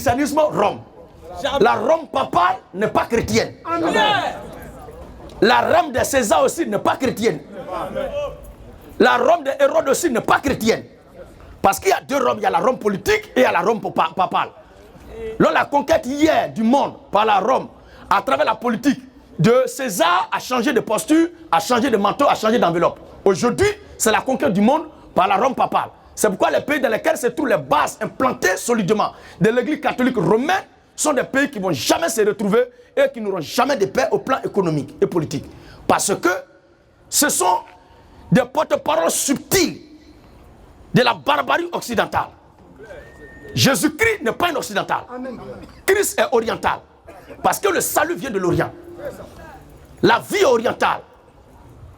christianisme, Rome. La Rome papale n'est pas chrétienne. La Rome de César aussi n'est pas chrétienne. La Rome de Hérode aussi n'est pas chrétienne. Parce qu'il y a deux Roms, il y a la Rome politique et il y a la Rome papale. Lors de la conquête hier du monde par la Rome, à travers la politique de César, a changé de posture, a changé de manteau, a changé d'enveloppe. Aujourd'hui, c'est la conquête du monde par la Rome papale. C'est pourquoi les pays dans lesquels se trouvent les bases implantées solidement de l'église catholique romaine sont des pays qui ne vont jamais se retrouver et qui n'auront jamais de paix au plan économique et politique. Parce que ce sont des porte-paroles subtils de la barbarie occidentale. Jésus-Christ n'est pas un occidental. Christ est oriental. Parce que le salut vient de l'Orient. La vie est orientale.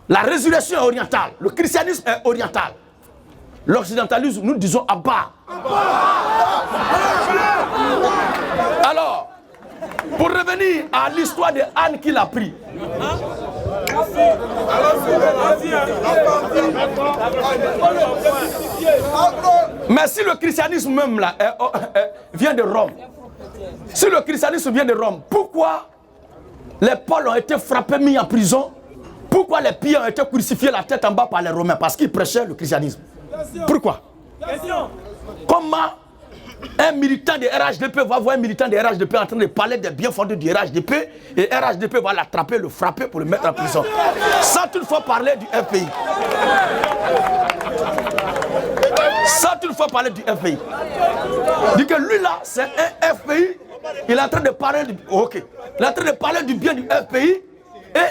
La résurrection est orientale. Le christianisme est oriental. L'occidentalisme, nous disons Abba. Alors, pour revenir à l'histoire de Anne qui l'a pris. Mais si le christianisme même là vient de Rome, si le christianisme vient de Rome, pourquoi les Pauls ont été frappés, mis en prison? Pourquoi les Pieds ont été crucifiés la tête en bas par les Romains? Parce qu'ils prêchaient le christianisme. Pourquoi? Comment un militant de RHDP va voir un militant de RHDP en train de parler des biens fondés du RHDP et RHDP va l'attraper, le frapper pour le mettre en prison sans toutefois parler du FPI. Sans toutefois parler du FPI. Dit que lui là, c'est un FPI, il est en train de parler du... Ok. Il est en train de parler du bien du FPI et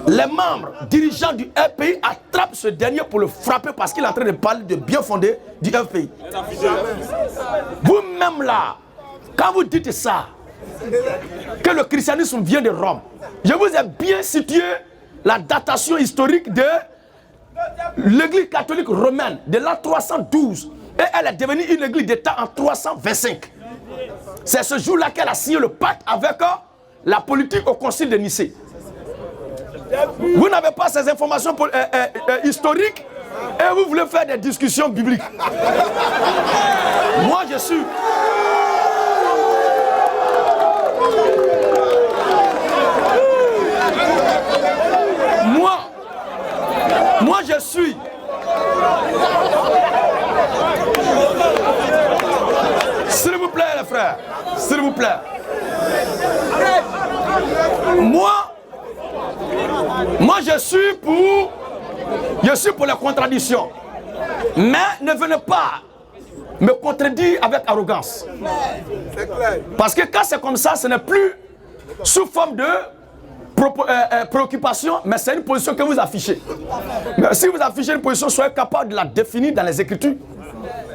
les membres dirigeants du FPI attrapent ce dernier pour le frapper parce qu'il est en train de parler de bien fondé du FPI. Vous-même là, quand vous dites ça, que le christianisme vient de Rome, je vous ai bien situé la datation historique de l'église catholique romaine de l'an 312 et elle est devenue une église d'État en 325. C'est ce jour-là qu'elle a signé le pacte avec la politique au concile de Nicée. Vous n'avez pas ces informations historiques et vous voulez faire des discussions bibliques. Moi je suis... Moi je suis... S'il vous plaît les frères, s'il vous plaît. Moi je suis pour les contradictions. Mais ne venez pas me contredire avec arrogance. Parce que quand c'est comme ça, ce n'est plus sous forme de préoccupation, mais c'est une position que vous affichez. Mais si vous affichez une position, soyez capable de la définir dans les Écritures.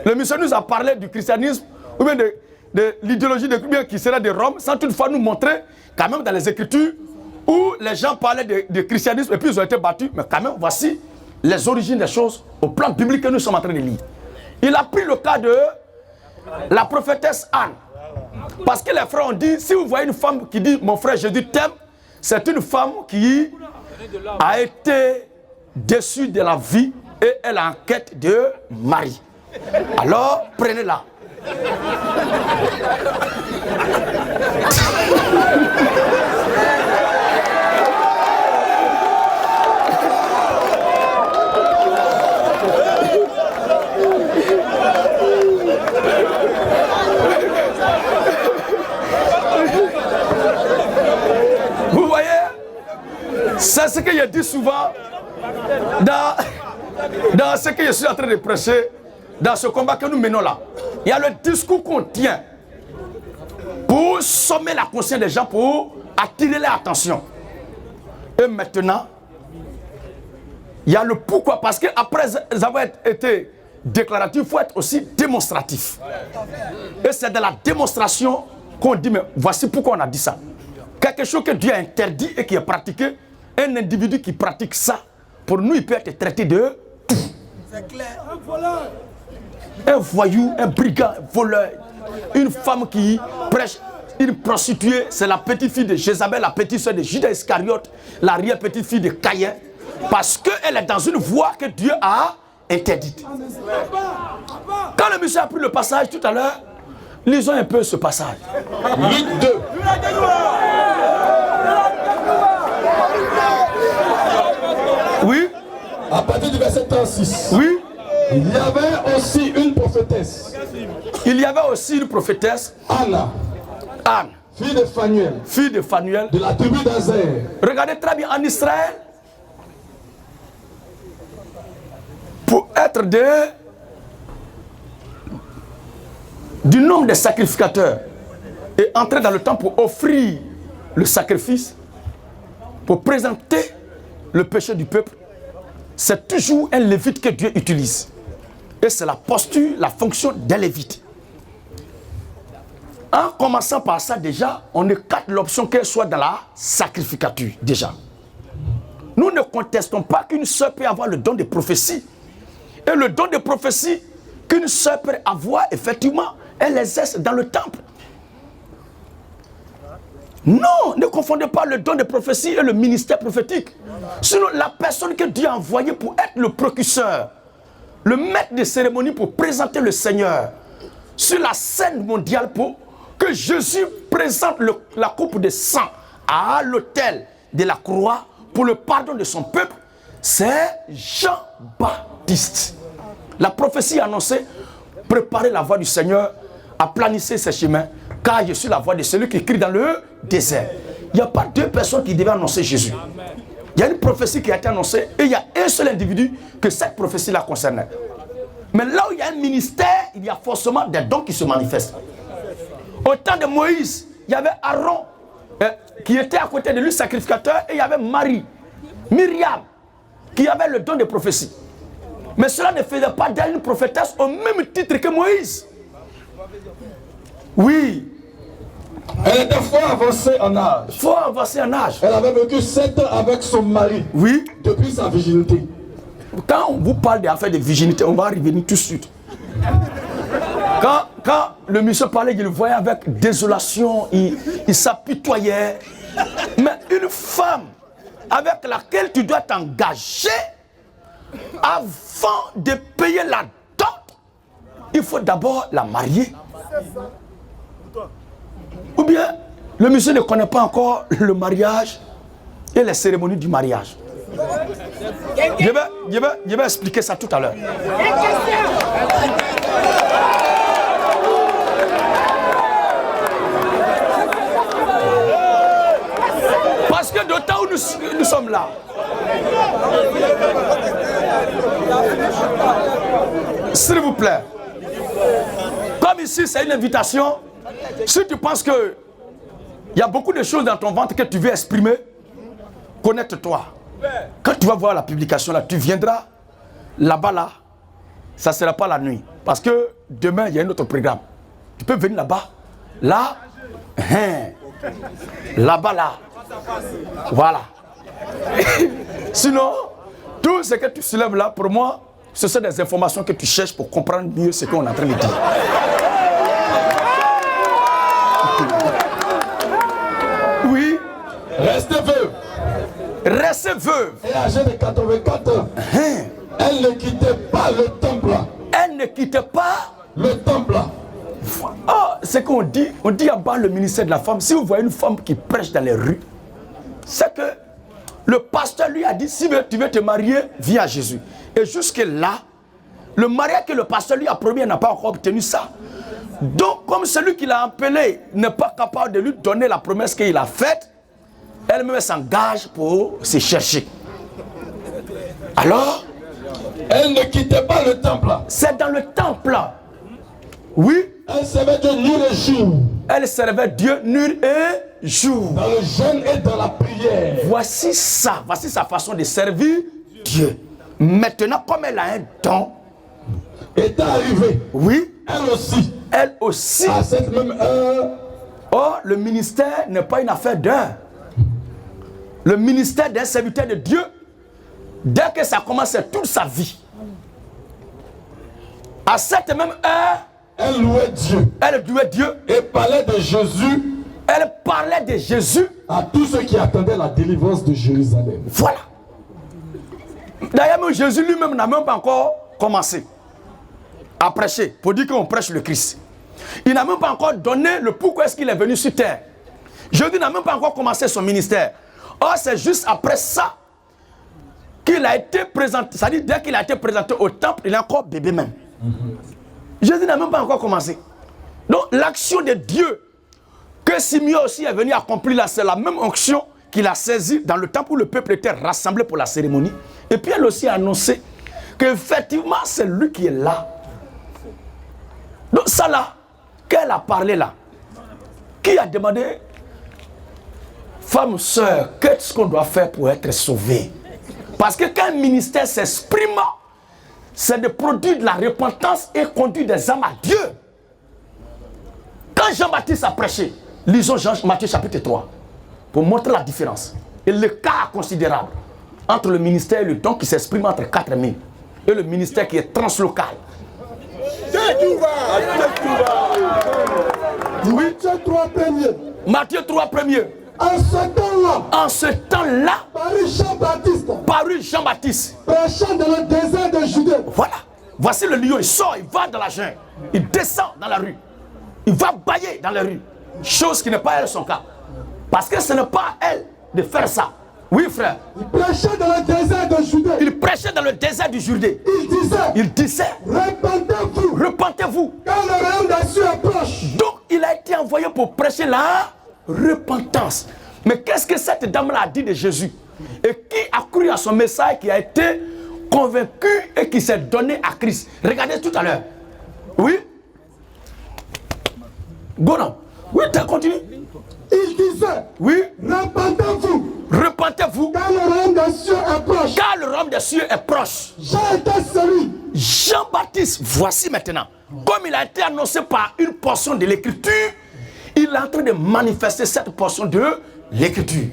Le missionnaire nous a parlé du christianisme, ou bien de l'idéologie qui serait de Rome, sans toutefois nous montrer quand même dans les Écritures où les gens parlaient de christianisme et puis ils ont été battus, mais quand même voici les origines des choses au plan biblique que nous sommes en train de lire. Il a pris le cas de la prophétesse Anne. Parce que les frères ont dit, si vous voyez une femme qui dit « Mon frère Jésus t'aime », c'est une femme qui a été déçue de la vie et elle est en quête de mari. Alors, prenez-la. Vous voyez, c'est ce que je dis souvent dans ce que je suis en train de prêcher, dans ce combat que nous menons là. Il y a le discours qu'on tient pour sommer la conscience des gens, pour attirer leur attention. Et maintenant, il y a le pourquoi, parce qu'après avoir été déclaratif, il faut être aussi démonstratif. Et c'est dans la démonstration qu'on dit, mais voici pourquoi on a dit ça. Quelque chose que Dieu a interdit et qui est pratiqué, un individu qui pratique ça, pour nous, il peut être traité de tout. C'est clair. Un voyou, un brigand, un voleur, une femme qui prêche, une prostituée, c'est la petite fille de Jézabel, la petite soeur de Judas Iscariote, l'arrière-petite fille de Caïn, parce qu'elle est dans une voie que Dieu a interdite. Quand le monsieur a pris le passage tout à l'heure, Lisons un peu ce passage. Luc 2. Oui. À partir du verset 36. Oui. Il y avait aussi une prophétesse. Il y avait aussi une prophétesse, Anna, Anne, fille de Phanuel, fille de Phanuel. de la tribu d'Azer. Regardez très bien en Israël. Pour être du nombre des sacrificateurs et entrer dans le temple pour offrir le sacrifice, pour présenter le péché du peuple, c'est toujours un lévite que Dieu utilise. Et c'est la posture, la fonction des lévites. En commençant par ça déjà, on écarte l'option qu'elle soit dans la sacrificature déjà. Nous ne contestons pas qu'une sœur peut avoir le don de prophétie. Et le don de prophétie qu'une sœur peut avoir, effectivement, elle exerce dans le temple. Non, ne confondez pas le don de prophétie et le ministère prophétique. Sinon, la personne que Dieu a envoyée pour être le précurseur, le maître de cérémonie pour présenter le Seigneur sur la scène mondiale pour que Jésus présente la coupe de sang à l'autel de la croix pour le pardon de son peuple, c'est Jean-Baptiste. La prophétie annonçait, préparez la voie du Seigneur, aplanissez ses chemins, car je suis la voix de celui qui crie dans le désert. Il n'y a pas deux personnes qui devaient annoncer Jésus. Il y a une prophétie qui a été annoncée et il y a un seul individu que cette prophétie-là concernait. Mais là où il y a un ministère, il y a forcément des dons qui se manifestent. Au temps de Moïse, il y avait Aaron qui était à côté de lui, sacrificateur, et il y avait Marie, Myriam, qui avait le don de prophétie. Mais cela ne faisait pas d'elle une prophétesse au même titre que Moïse. Oui. Elle était fort avancée en âge. Fort avancée en âge. Elle avait vécu 7 ans avec son mari. Oui. Depuis sa virginité. Quand on vous parle d'affaires de virginité, on va revenir tout de suite. Quand le monsieur parlait, il le voyait avec désolation, il s'apitoyait. Mais une femme avec laquelle tu dois t'engager, avant de payer la dot, il faut d'abord la marier. Ou bien, le monsieur ne connaît pas encore le mariage et les cérémonies du mariage. Je vais expliquer ça tout à l'heure. Parce que de temps où nous sommes là, s'il vous plaît, comme ici c'est une invitation, si tu penses que il y a beaucoup de choses dans ton ventre que tu veux exprimer, connecte-toi. Quand tu vas voir la publication là, tu viendras là-bas là, ça ne sera pas la nuit. Parce que demain il y a un autre programme. Tu peux venir là-bas, là, là-bas là. Voilà. Sinon, tout ce que tu soulèves là, pour moi, ce sont des informations que tu cherches pour comprendre mieux ce qu'on est en train de dire. Oui. Restez veuve. Restez veuve. Et âgée de 84 ans. Elle ne quittait pas le temple. Elle ne quittait pas le temple. Oh, c'est qu'on dit, on dit à bas le ministère de la femme, si vous voyez une femme qui prêche dans les rues, c'est que le pasteur lui a dit, si tu veux te marier, viens à Jésus. Et jusque-là, le mariage que le pasteur lui a promis, elle n'a pas encore obtenu ça. Donc, comme celui qui l'a appelé n'est pas capable de lui donner la promesse qu'il a faite, elle-même s'engage pour se chercher. Alors, elle ne quittait pas le temple. C'est dans le temple. Oui. Elle servait Dieu nuit et jour. Elle servait Dieu nuit et jour. Dans le jeûne et dans la prière. Voici sa façon de servir Dieu. Maintenant, comme elle a un don, est arrivée. Oui. Elle aussi. À cette même heure. Oh, le ministère n'est pas une affaire d'heure. Le ministère d'un serviteur de Dieu, dès que ça commence, c'est toute sa vie. À cette même heure, elle louait Dieu. Elle louait Dieu. Et parlait de Jésus. Elle parlait de Jésus à tous ceux qui attendaient la délivrance de Jérusalem. Voilà. D'ailleurs, Jésus lui-même n'a même pas encore commencé à prêcher pour dire qu'on prêche le Christ. Il n'a même pas encore donné le pourquoi est-ce qu'il est venu sur terre. Jésus n'a même pas encore commencé son ministère. Or, c'est juste après ça qu'il a été présenté. C'est-à-dire, dès qu'il a été présenté au temple, il est encore bébé même. Jésus n'a même pas encore commencé. Donc, l'action de Dieu que Simeon aussi est venu accomplir là, c'est la même onction qu'il a saisie dans le temple où le peuple était rassemblé pour la cérémonie. Et puis, elle aussi a annoncé qu'effectivement, c'est lui qui est là. Donc, ça là, qu'elle a parlé là, qui a demandé, femme, sœur, qu'est-ce qu'on doit faire pour être sauvé? Parce que quand un ministère s'exprime, c'est de produire de la repentance et conduire des âmes à Dieu. Quand Jean-Baptiste a prêché, lisons Matthieu chapitre 3, pour montrer la différence. Et le cas considérable entre le ministère et le don qui s'exprime entre 4000 et le ministère qui est translocal. Oui, Matthieu 3 premier. Matthieu 3 premier. En ce temps-là, parut Jean-Baptiste, prêchant dans le désert de Judée. Voilà. Voici le lion, il sort, il va dans la jungle, il descend dans la rue, il va bâiller dans la rue. Chose qui n'est pas elle son cas. Parce que ce n'est pas elle de faire ça. Oui, frère. Il prêchait dans le désert de Judée. Il prêchait dans le désert du Judée. Il disait, repentez-vous. Repentez-vous. Car le royaume des cieux est proche. Donc, il a été envoyé pour prêcher la repentance. Mais qu'est-ce que cette dame-là a dit de Jésus? Et qui a cru à son message, qui a été convaincu et qui s'est donné à Christ? Regardez tout à l'heure. Oui? Bon, oui, tu continues. Il disait, oui, repentez-vous. Repentez-vous. Car le royaume des cieux est proche. Car le royaume des cieux est proche. Jean était celui. Jean-Baptiste, voici maintenant. Comme il a été annoncé par une portion de l'écriture, il est en train de manifester cette portion de l'écriture.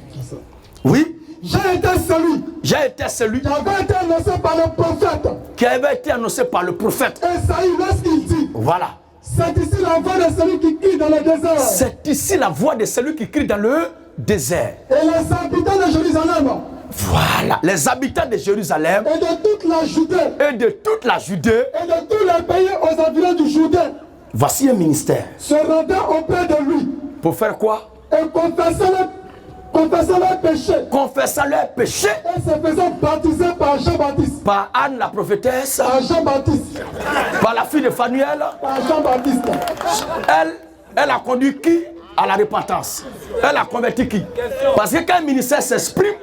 Oui. Jean était celui. Jean était celui qui avait été annoncé par le prophète. Qui avait été annoncé par le prophète. Esaïe, lorsqu'il dit. Voilà. C'est ici la voix de celui qui crie dans le désert. C'est ici la voix de celui qui crie dans le désert. Et les habitants de Jérusalem. Voilà. Les habitants de Jérusalem. Et de toute la Judée. Et de toute la Judée. Et de tous les pays aux environs du Jourdain. Voici un ministère. Se rendant auprès de lui. Pour faire quoi? Et confessant leurs péchés. Confessant leurs péchés. Et se faisant baptiser par Jean-Baptiste. Par Anne la prophétesse. Par Jean-Baptiste. Par la fille de Phanuel. Par Jean-Baptiste. Elle a conduit qui à la repentance? Elle a converti qui? Parce que quand un ministère s'exprime,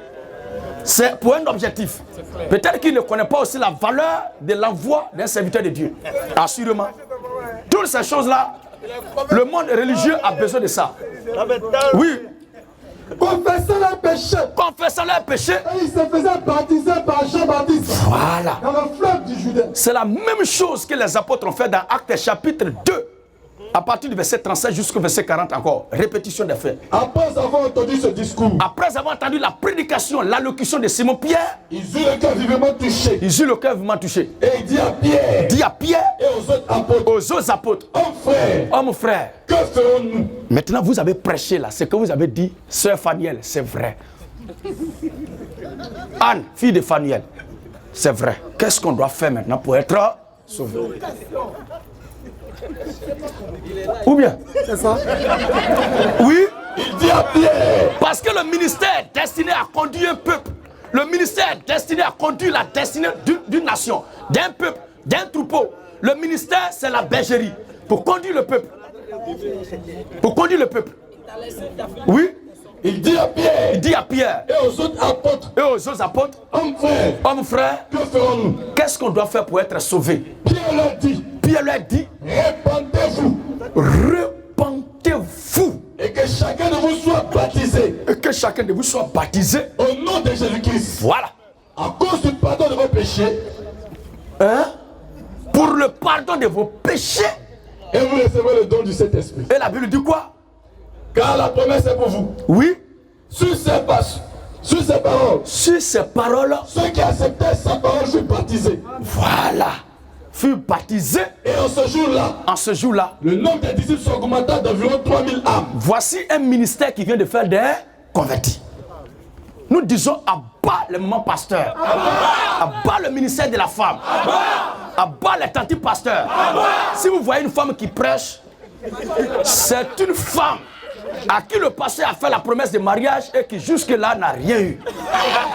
c'est pour un objectif. Peut-être qu'il ne connaît pas aussi la valeur de l'envoi d'un serviteur de Dieu. Assurément. Toutes ces choses-là, le monde religieux a besoin de ça. Oui. Confessant leurs péchés. Confessant leurs péchés. Et il se faisait baptiser par Jean-Baptiste. Voilà. Dans le fleuve du Jourdain. C'est la même chose que les apôtres ont fait dans Actes chapitre 2. À partir du verset 37 jusqu'au verset 40 encore. Répétition des faits. Après avoir entendu ce discours. Après avoir entendu la prédication, l'allocution de Simon Pierre. Ils eurent le cœur vivement touché. Ils eurent le cœur vivement touché. Et il dit à Pierre. Dit à Pierre. Et aux autres apôtres. Aux autres apôtres. Homme frère. Que ferons-nous? Maintenant vous avez prêché là. Ce que vous avez dit, sœur Phanuel, c'est vrai. Anne, fille de Phanuel, c'est vrai. Qu'est-ce qu'on doit faire maintenant pour être sauvé? Ou bien? C'est ça? Oui. Il dit à Pierre. Parce que le ministère est destiné à conduire un peuple. Le ministère est destiné à conduire la destinée d'une nation, d'un peuple, d'un troupeau. Le ministère, c'est la bergerie. Pour conduire le peuple. Pour conduire le peuple. Oui. Il dit à Pierre. Il dit à Pierre. Et aux autres apôtres. Et aux autres apôtres. Homme frère. Que ferons-nous? Qu'est-ce qu'on doit faire pour être sauvé? Pierre leur dit. Pierre leur dit. Repentez-vous. Repentez-vous. Et que chacun de vous soit baptisé. Et que chacun de vous soit baptisé. Au nom de Jésus-Christ. Voilà. À cause du pardon de vos péchés. Hein? Pour le pardon de vos péchés. Et vous recevez le don du Saint-Esprit. Et la Bible dit quoi? Car la promesse est pour vous. Oui. Sur ces paroles. Sur ces paroles. Ceux qui acceptaient sa parole furent baptisés. Voilà. Furent baptisés. Et en ce jour-là. En ce jour-là. Le nombre des disciples s'augmenta d'environ 3000 âmes. Voici un ministère qui vient de faire des convertis. Nous disons à bas le moment pasteur. À bas le ministère de la femme. À bas les tantis pasteurs. Si vous voyez une femme qui prêche, C'est une femme à qui le passé a fait la promesse de mariage et qui jusque-là n'a rien eu.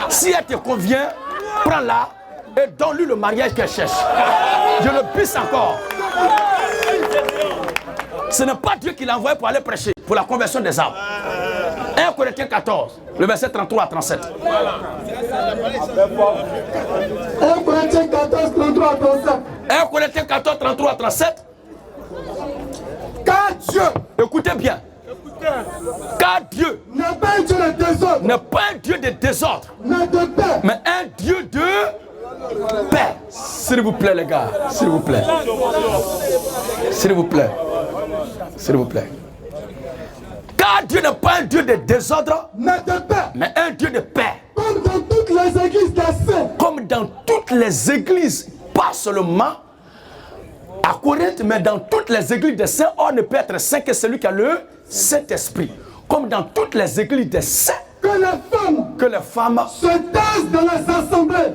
Si elle te convient, prends-la et donne-lui le mariage qu'elle cherche. Je le pisse encore. Ce n'est pas Dieu qui l'a envoyé pour aller prêcher, pour la conversion des âmes. 1 Corinthiens 14, le verset 33 à 37. 1 Corinthiens 14, 33 à 37. 1 Corinthiens 14, 33 à 37. Car Dieu, écoutez bien, car Dieu n'est pas un Dieu de désordre, n'est pas un Dieu de désordre, mais de paix. mais un Dieu de paix. S'il vous plaît, les gars, s'il vous plaît. S'il vous plaît. S'il vous plaît. Car Dieu n'est pas un Dieu de désordre, Mais de paix. mais un Dieu de paix. Comme dans toutes les églises des saints. Comme dans toutes les églises, pas seulement à Corinthe, mais dans toutes les églises des saints, on ne peut être saint que celui qui a le Saint-Esprit. Comme dans toutes les églises des saints, Que les femmes se taisent dans les assemblées.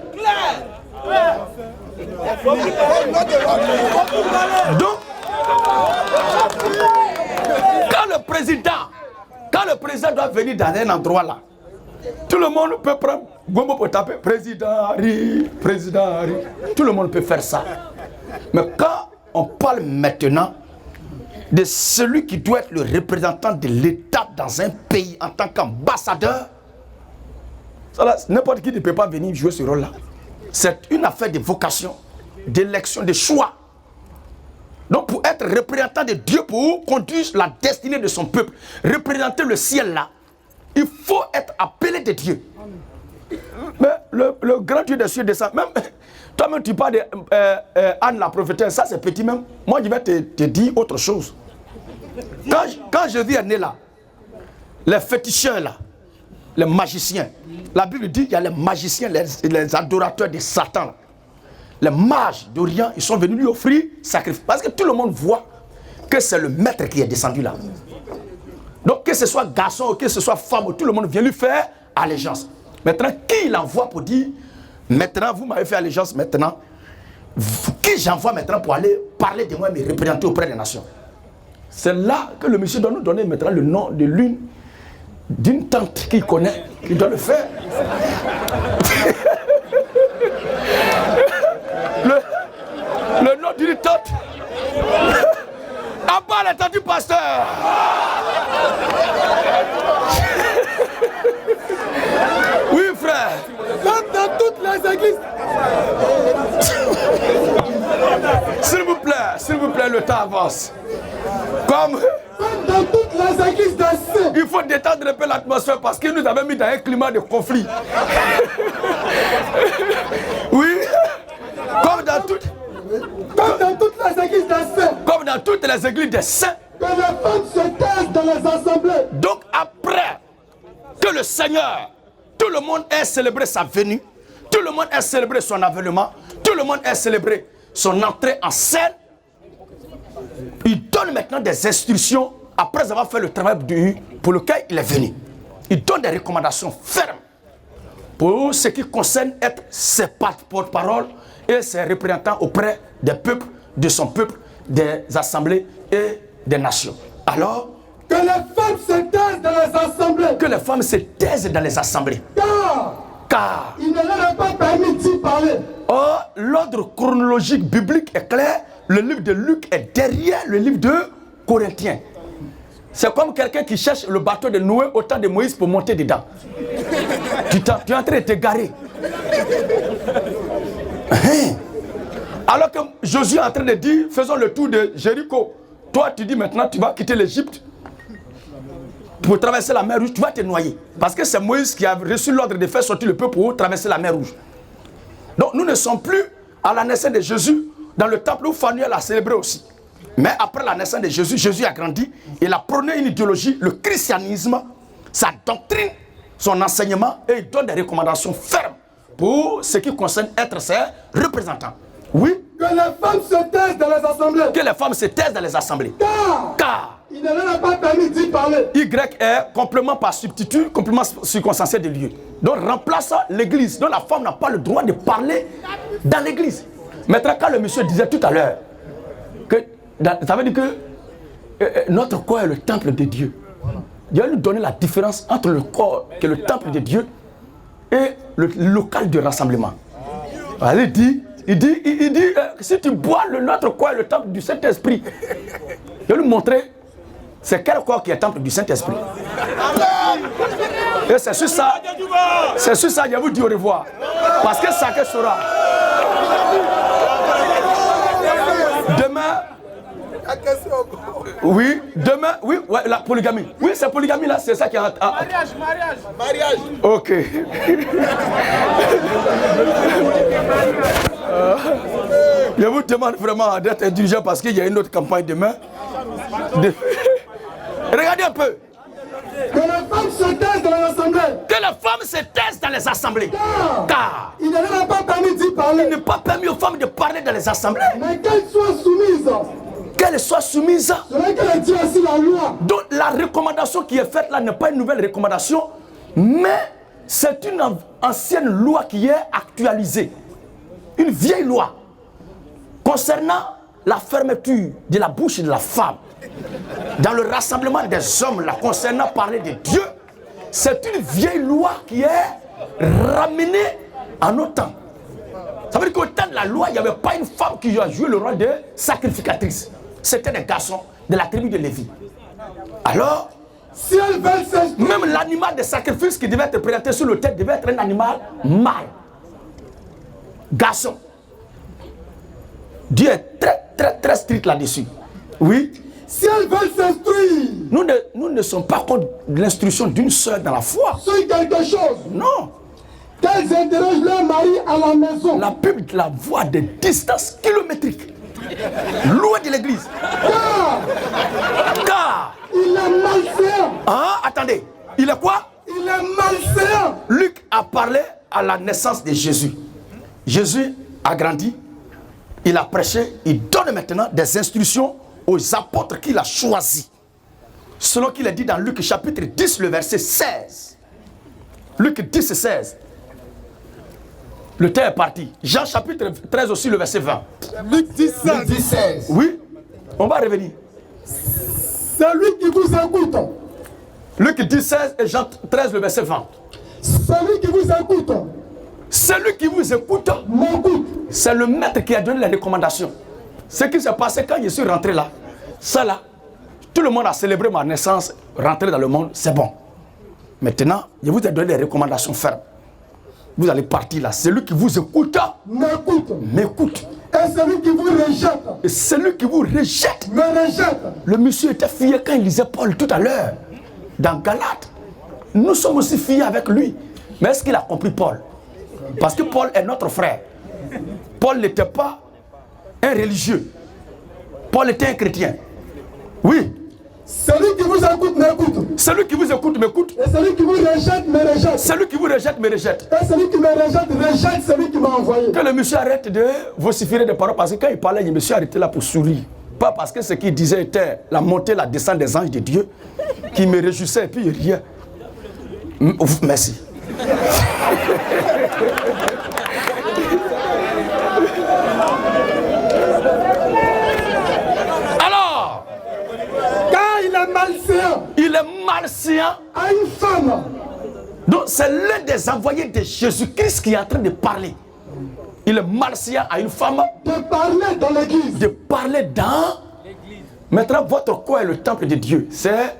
Donc, quand le président doit venir dans un endroit là, tout le monde peut prendre Gombo pour taper président Harry. Tout le monde peut faire ça. Mais quand on parle maintenant de celui qui doit être le représentant de l'État dans un pays en tant qu'ambassadeur, n'importe qui ne peut pas venir jouer ce rôle-là. C'est une affaire de vocation, d'élection, de choix. Donc pour être représentant de Dieu, pour conduire la destinée de son peuple, représenter le ciel là, il faut être appelé de Dieu. Mais le grand Dieu des cieux descend. Même toi-même tu parles de Anne la prophétesse, ça c'est petit même. Moi je vais te dire autre chose. Quand Jésus est né là, les féticheurs là, les magiciens, la Bible dit qu'il y a les magiciens, les adorateurs de Satan. Les mages d'Orient, ils sont venus lui offrir sacrifice. Parce que tout le monde voit que c'est le maître qui est descendu là. Donc que ce soit garçon ou que ce soit femme, tout le monde vient lui faire allégeance. Maintenant, qui il envoie pour dire, maintenant vous m'avez fait allégeance, maintenant, qui j'envoie maintenant pour aller parler de moi et me représenter auprès des nations? C'est là que le monsieur doit nous donner maintenant le nom de l'une, d'une tante qu'il connaît, qui doit le faire. le nom d'une tante. À part la tante du pasteur. Oui, frère. Comme dans toutes les églises. S'il vous plaît, le temps avance. Comme dans toutes les églises des saints. Il faut détendre un peu l'atmosphère parce qu'il nous avait mis dans un climat de conflit. Oui. Comme dans toutes les églises des saints. Comme dans toutes les églises des saints. Que les femmes se taisent dans les assemblées. Donc après que le Seigneur, tout le monde ait célébré sa venue, tout le monde ait célébré son avènement, tout le monde ait célébré son entrée en scène, il donne maintenant des instructions après avoir fait le travail pour lequel il est venu. Il donne des recommandations fermes pour ce qui concerne être ses porte-parole et ses représentants auprès des peuples, de son peuple, des assemblées et des nations. Alors, que les femmes se taisent dans les assemblées. Que les femmes se taisent dans les assemblées. Car il ne leur est pas permis d'y parler. Or, l'ordre chronologique biblique est clair. Le livre de Luc est derrière le livre de Corinthiens. C'est comme quelqu'un qui cherche le bateau de Noé au temps de Moïse pour monter dedans. Tu es en train de te garer. Alors que Josué est en train de dire, faisons le tour de Jéricho. Toi, tu dis maintenant, tu vas quitter l'Égypte pour traverser la mer Rouge, tu vas te noyer. Parce que c'est Moïse qui a reçu l'ordre de faire sortir le peuple pour traverser la mer Rouge. Donc nous ne sommes plus à la naissance de Jésus dans le temple où Phanuel a célébré aussi. Mais après la naissance de Jésus, Jésus a grandi. Il a prôné une idéologie, le christianisme, sa doctrine, son enseignement, et il donne des recommandations fermes pour ce qui concerne être ses représentants. Oui. Que les femmes se taisent dans les assemblées. Que les femmes se taisent dans les assemblées. Car il ne leur a pas permis d'y parler. Y est complément par substitut, complément circonstanciel de lieu. Donc remplace l'église. Donc la femme n'a pas le droit de parler dans l'église. Maintenant, quand le monsieur disait tout à l'heure que ça veut dire que notre corps est le temple de Dieu. Dieu va nous donner la différence entre le corps qui est le temple de Dieu et le local de rassemblement. Il dit, si tu bois notre corps est le temple du Saint-Esprit, je vais lui montrer c'est quel corps qui est le temple du Saint-Esprit. Et c'est sur ça, je vous dis au revoir. Parce que ça que sera. Demain, oui, demain, oui, ouais, la polygamie. Oui, c'est polygamie là, c'est ça qui est... Mariage. Ok. Je vous demande vraiment d'être indulgent parce qu'il y a une autre campagne demain. Regardez un peu. Que les femmes se taisent dans les assemblées. Que les femmes se taisent dans les assemblées. Car il ne leur a pas permis d'y parler. Il n'est pas permis aux femmes de parler dans les assemblées. Mais qu'elles soient soumises. Qu'elles soient soumises. C'est vrai qu'elle dit aussi la loi. Donc la recommandation qui est faite là n'est pas une nouvelle recommandation, mais c'est une ancienne loi qui est actualisée. Une vieille loi concernant la fermeture de la bouche de la femme dans le rassemblement des hommes, là, concernant parler de Dieu. C'est une vieille loi qui est ramenée en nos temps. Ça veut dire qu'au temps de la loi, il n'y avait pas une femme qui a joué le rôle de sacrificatrice. C'était des garçons de la tribu de Lévi. Alors, si elles veulent s'instruire, même l'animal de sacrifice qui devait être présenté sur l'autel devait être un animal mâle. Garçon. Dieu est très strict là-dessus. Oui. Si elles veulent s'instruire, nous ne sommes pas contre l'instruction d'une sœur dans la foi. sur quelque chose, non. qu'elles interrogent leur mari à la maison. La Bible la voit des distances kilométriques, loin de l'église. Car il est malséant. Ah, attendez, il est quoi? Il est malséant. Luc a parlé à la naissance de Jésus. Jésus a grandi, il a prêché, il donne maintenant des instructions aux apôtres qu'il a choisis. Selon qu'il est dit dans Luc chapitre 10, le verset 16. Luc 10, 16. Le temps est parti. Jean chapitre 13 aussi, le verset 20. Luc 10, 16. Oui, on va revenir. Celui qui vous écoute. Luc 10, 16 et Jean 13, le verset 20. Celui qui vous écoute. Celui qui vous écoute, m'écoute. C'est le maître qui a donné les recommandations. Ce qui s'est passé quand je suis rentré là, ça là, tout le monde a célébré ma naissance, rentrer dans le monde, c'est bon. Maintenant, je vous ai donné des recommandations fermes. Vous allez partir là. Celui qui vous écoute, m'écoute. Et celui qui vous rejette, et celui qui vous rejette, me rejette. Le monsieur était fier quand il lisait Paul tout à l'heure, dans Galates. Nous sommes aussi fiers avec lui. Mais est-ce qu'il a compris Paul? Parce que Paul est notre frère. Paul n'était pas un religieux. Paul était un chrétien. Oui. Celui qui vous écoute m'écoute. Celui qui vous écoute m'écoute. Et celui qui vous rejette me rejette. Celui qui vous rejette me rejette. Et celui qui me rejette rejette celui qui m'a envoyé. Que le monsieur arrête de vociférer des paroles, parce que quand il parlait, le monsieur arrêtait là pour sourire. Pas parce que ce qu'il disait était la montée, la descente des anges de Dieu, qui me réjouissait et puis rien. Merci. Alors, quand il est malséant, à une femme. Donc c'est l'un des envoyés de Jésus-Christ qui est en train de parler. Il est malséant à une femme. De parler dans l'église. De parler dans l'église. Maintenant, votre corps est le temple de Dieu. C'est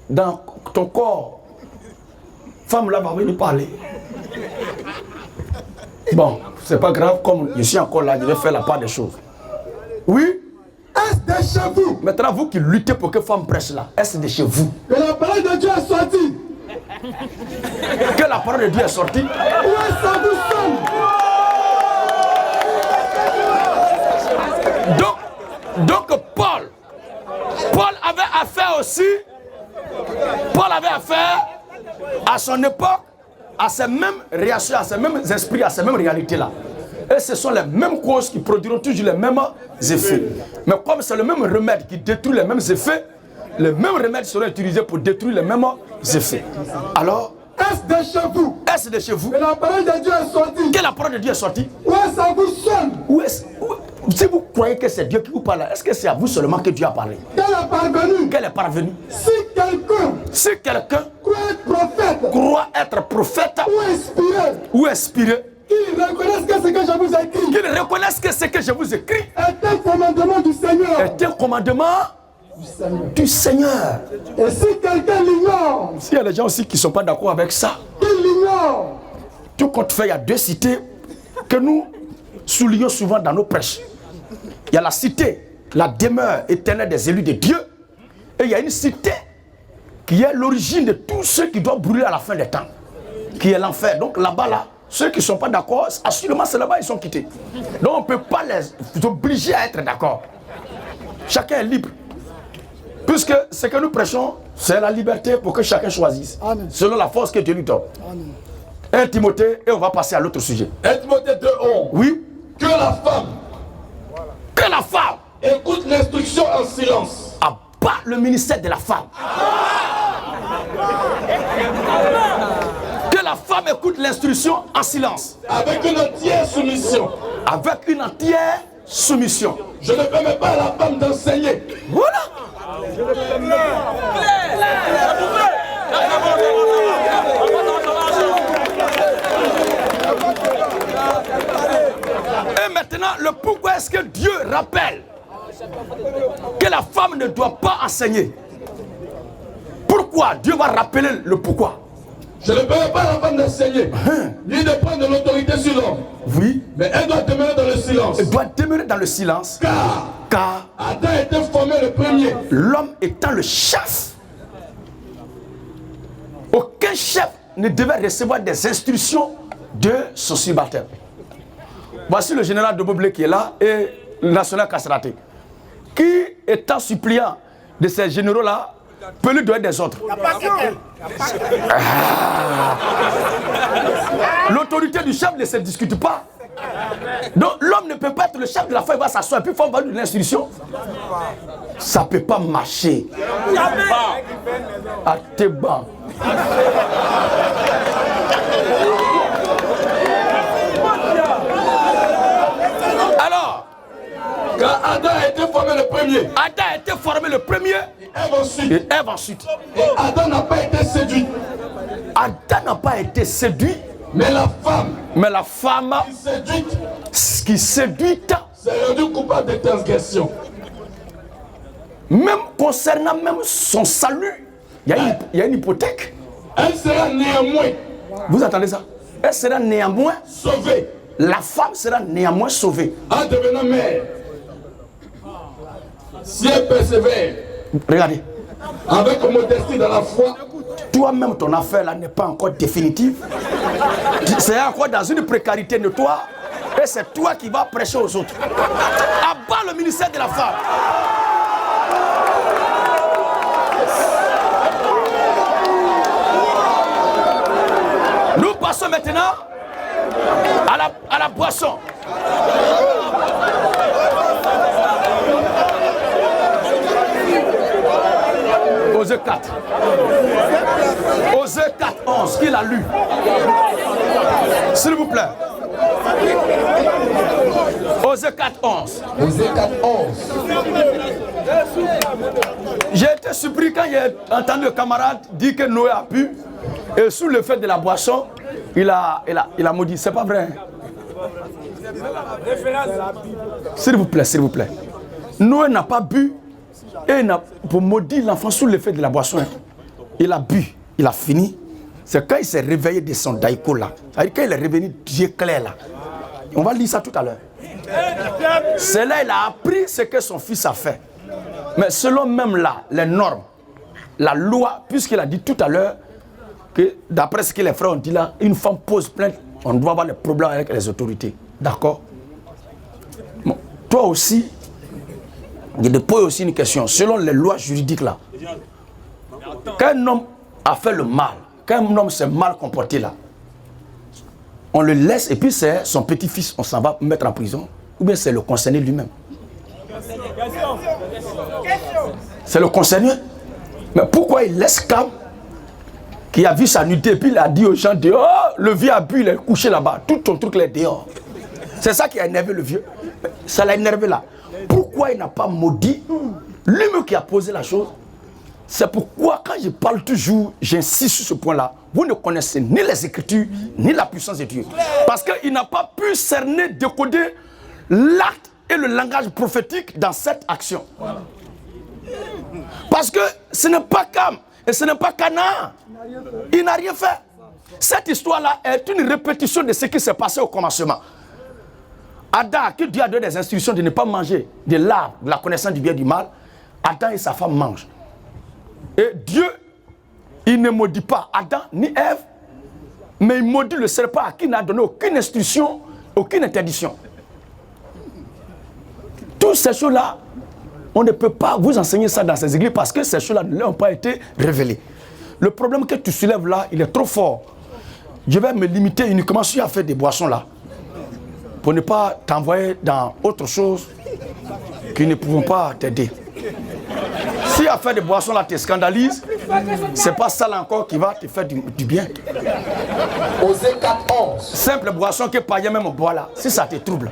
dans ton corps. Femme là va venir parler. Bon, c'est pas grave, comme je suis encore là, je vais faire la part des choses. Oui? Est-ce de chez vous? Maintenant, vous qui luttez pour que femme prêche là, est-ce de chez vous? Que la parole de Dieu est sortie. Que la parole de Dieu est sortie. Où est-ce que vous sommes? Donc Paul avait affaire aussi. Paul avait affaire à son époque à ces mêmes réactions, à ces mêmes esprits, à ces mêmes réalités-là. Et ce sont les mêmes causes qui produiront toujours les mêmes effets. Mais comme c'est le même remède qui détruit les mêmes effets, les mêmes remèdes seront utilisés pour détruire les mêmes effets. Alors, est-ce de chez vous? Est-ce de chez vous? Que la parole de Dieu est sortie. Que la parole de Dieu est sortie? Où est-ce que vous sommes? Si vous croyez que c'est Dieu qui vous parle, est-ce que c'est à vous seulement que Dieu a parlé? Que la Qu'elle est parvenue. Si quelqu'un croit être prophète ou inspiré, qu'il reconnaisse que ce que je vous écris. Qu'il reconnaisse que ce que je vous écris est un commandement du Seigneur. Est un commandement du Seigneur. Et si quelqu'un l'ignore, s'il y a des gens aussi qui ne sont pas d'accord avec ça, qu'il l'ignore. Tout compte fait, il y a deux cités que nous soulignons souvent dans nos prêches. Il y a la cité, la demeure éternelle des élus de Dieu. Et il y a une cité qui est l'origine de tout ce qui doit brûler à la fin des temps, qui est l'enfer. Donc là-bas, là, ceux qui ne sont pas d'accord, assurément c'est là-bas ils sont quittés. Donc on ne peut pas les obliger à être d'accord. Chacun est libre. Puisque ce que nous prêchons, c'est la liberté pour que chacun choisisse. Amen. Selon la force que Dieu lui donne. Amen. 1 Timothée, et on va passer à l'autre sujet. 1 Timothée 2:11. Oui. Que la femme écoute l'instruction en silence. Abat le ministère de la femme. Que la femme écoute l'instruction en silence. Avec une entière soumission. Avec une entière soumission. Je ne permets pas à la femme d'enseigner. Voilà. Et maintenant, le pourquoi est-ce que Dieu rappelle que la femme ne doit pas enseigner? Pourquoi Dieu va rappeler le pourquoi? Je ne permets pas à la femme d'enseigner, ni de prendre l'autorité sur l'homme. Oui. Mais elle doit demeurer dans le silence. Elle doit demeurer dans le silence. Car Adam était formé le premier. L'homme étant le chef. Aucun chef ne devait recevoir des instructions de son subalterne. Voici le général de Boblé qui est là et le national Castraté, qui étant suppliant de ces généraux-là, peut lui donner des ordres. L'autorité du chef ne se discute pas. Donc l'homme ne peut pas être le chef de la foi, il va s'asseoir et puis il faut avoir une instruction. Ça ne peut pas marcher. À tes bancs. Alors, quand Adam a été formé le premier. Adam a été formé le premier. Et Ève ensuite. Et Adam n'a pas été séduit. Adam n'a pas été séduit. Mais la femme qui séduite s'est rendue coupable de transgression. Même concernant même son salut, il y a une hypothèque. Elle sera néanmoins. Vous entendez ça? Elle sera néanmoins sauvée. La femme sera néanmoins sauvée. En devenant mère. Si elle persévère. Regardez. Avec modestie dans la foi. Toi-même, ton affaire là n'est pas encore définitive. C'est encore dans une précarité de toi. Et c'est toi qui vas prêcher aux autres. Abat le ministère de la femme. Nous passons maintenant à la boisson. Osée 4. Osée 4, 11, qui l'a lu? S'il vous plaît. Osée 4, 11. Osée 4, 11. J'ai été surpris quand j'ai entendu le camarade dire que Noé a bu et sous le fait de la boisson, il a maudit. C'est pas vrai. S'il vous plaît, s'il vous plaît. Noé n'a pas bu et il a pour maudire l'enfant sous l'effet de la boisson. Il a bu, il a fini. C'est quand il s'est réveillé de son daïko là. C'est-à-dire quand il est revenu Dieu clair là. On va lire ça tout à l'heure. C'est là qu'il a appris ce que son fils a fait. Mais selon même là, les normes, la loi, puisqu'il a dit tout à l'heure que d'après ce que les frères ont dit là, une femme pose plainte, on doit avoir des problèmes avec les autorités. D'accord? Bon, toi aussi, je te pose aussi une question. Selon les lois juridiques là, quand un homme a fait le mal, quand un homme s'est mal comporté là, on le laisse et puis c'est son petit-fils, on s'en va mettre en prison, ou bien c'est le concerné lui-même? C'est le concerné. Mais pourquoi il laisse Cam, qui a vu sa nudité, et puis il a dit aux gens dehors, le vieux a bu, il est couché là-bas, tout ton truc là est dehors. C'est ça qui a énervé le vieux. Ça l'a énervé là. Pourquoi il n'a pas maudit Lui-même qui a posé la chose. C'est pourquoi quand je parle toujours, j'insiste sur ce point-là, vous ne connaissez ni les Écritures, ni la puissance de Dieu. Parce qu'il n'a pas pu cerner, décoder l'acte et le langage prophétique dans cette action. Parce que ce n'est pas Cam et ce n'est pas Cana. Il n'a rien fait. Cette histoire-là est une répétition de ce qui s'est passé au commencement. Adam, qui Dieu a donné des instructions de ne pas manger de l'arbre, de la connaissance du bien et du mal, Adam et sa femme mangent. Et Dieu, il ne maudit pas Adam ni Ève, mais il maudit le serpent à qui n'a donné aucune instruction, aucune interdiction. Toutes ces choses-là, on ne peut pas vous enseigner ça dans ces églises parce que ces choses-là ne leur ont pas été révélées. Le problème que tu soulèves là, il est trop fort. Je vais me limiter uniquement sur à faire des boissons là, pour ne pas t'envoyer dans autre chose qui ne pourront pas t'aider. Si à faire des boissons là te scandalise, c'est pas ça là encore qui va te faire du bien. Osée 4:11. Simple boisson que païen même boit là, si ça te trouble.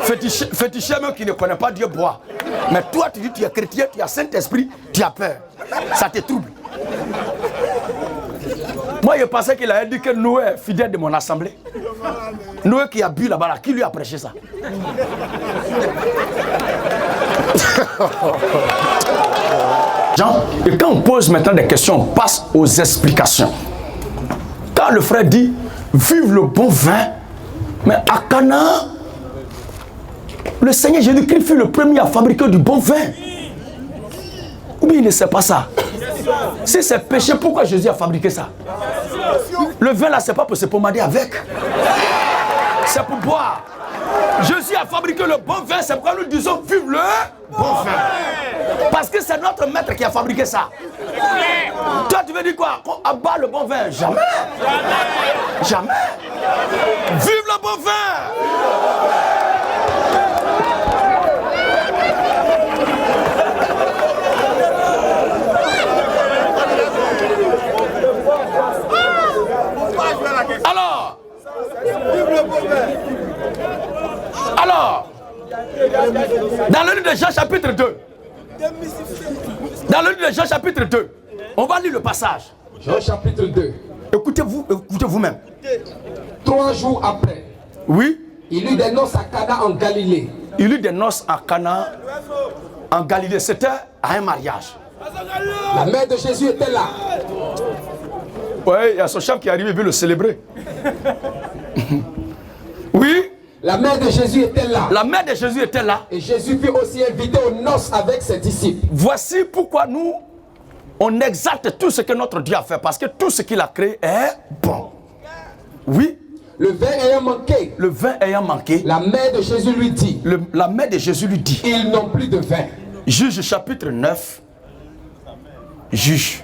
Féticheur même qui ne connaît pas Dieu boit. Mais toi tu dis tu es chrétien, tu as Saint-Esprit, tu as peur. Ça te trouble. Moi je pensais qu'il avait dit que Noé est fidèle de mon assemblée. Noé qui a bu là-bas là, qui lui a prêché ça? Jean, et quand on pose maintenant des questions, on passe aux explications. Quand le frère dit vive le bon vin, mais à Cana, le Seigneur Jésus-Christ fut le premier à fabriquer du bon vin. Ou bien il ne sait pas ça? Si c'est péché, pourquoi Jésus a fabriqué ça? Le vin là, c'est pas pour se pommader avec. C'est pour boire. Jésus a fabriqué le bon vin, c'est pourquoi nous disons vive le bon vin. Parce que c'est notre maître qui a fabriqué ça. Toi tu veux dire quoi? Qu'on abat le bon vin? Jamais. Jamais. Vive le bon vin. Alors, dans le livre de Jean chapitre 2, dans le livre de Jean chapitre 2, on va lire le passage. Jean chapitre 2. Écoutez-vous-même. 3 jours après, Oui. il eut des noces à Cana en Galilée. Il eut des noces à Cana en Galilée. C'était à un mariage. La mère de Jésus était là. Oui, il y a son chef qui est arrivé, il veut le célébrer. Oui. La mère de Jésus était là. La mère de Jésus était là. Et Jésus fut aussi invité aux noces avec ses disciples. Voici pourquoi nous, on exalte tout ce que notre Dieu a fait. Parce que tout ce qu'il a créé est bon. Oui. Le vin ayant manqué. Le vin ayant manqué. La mère de Jésus lui dit. La mère de Jésus lui dit. Ils n'ont plus de vin. Juge chapitre 9. Juge.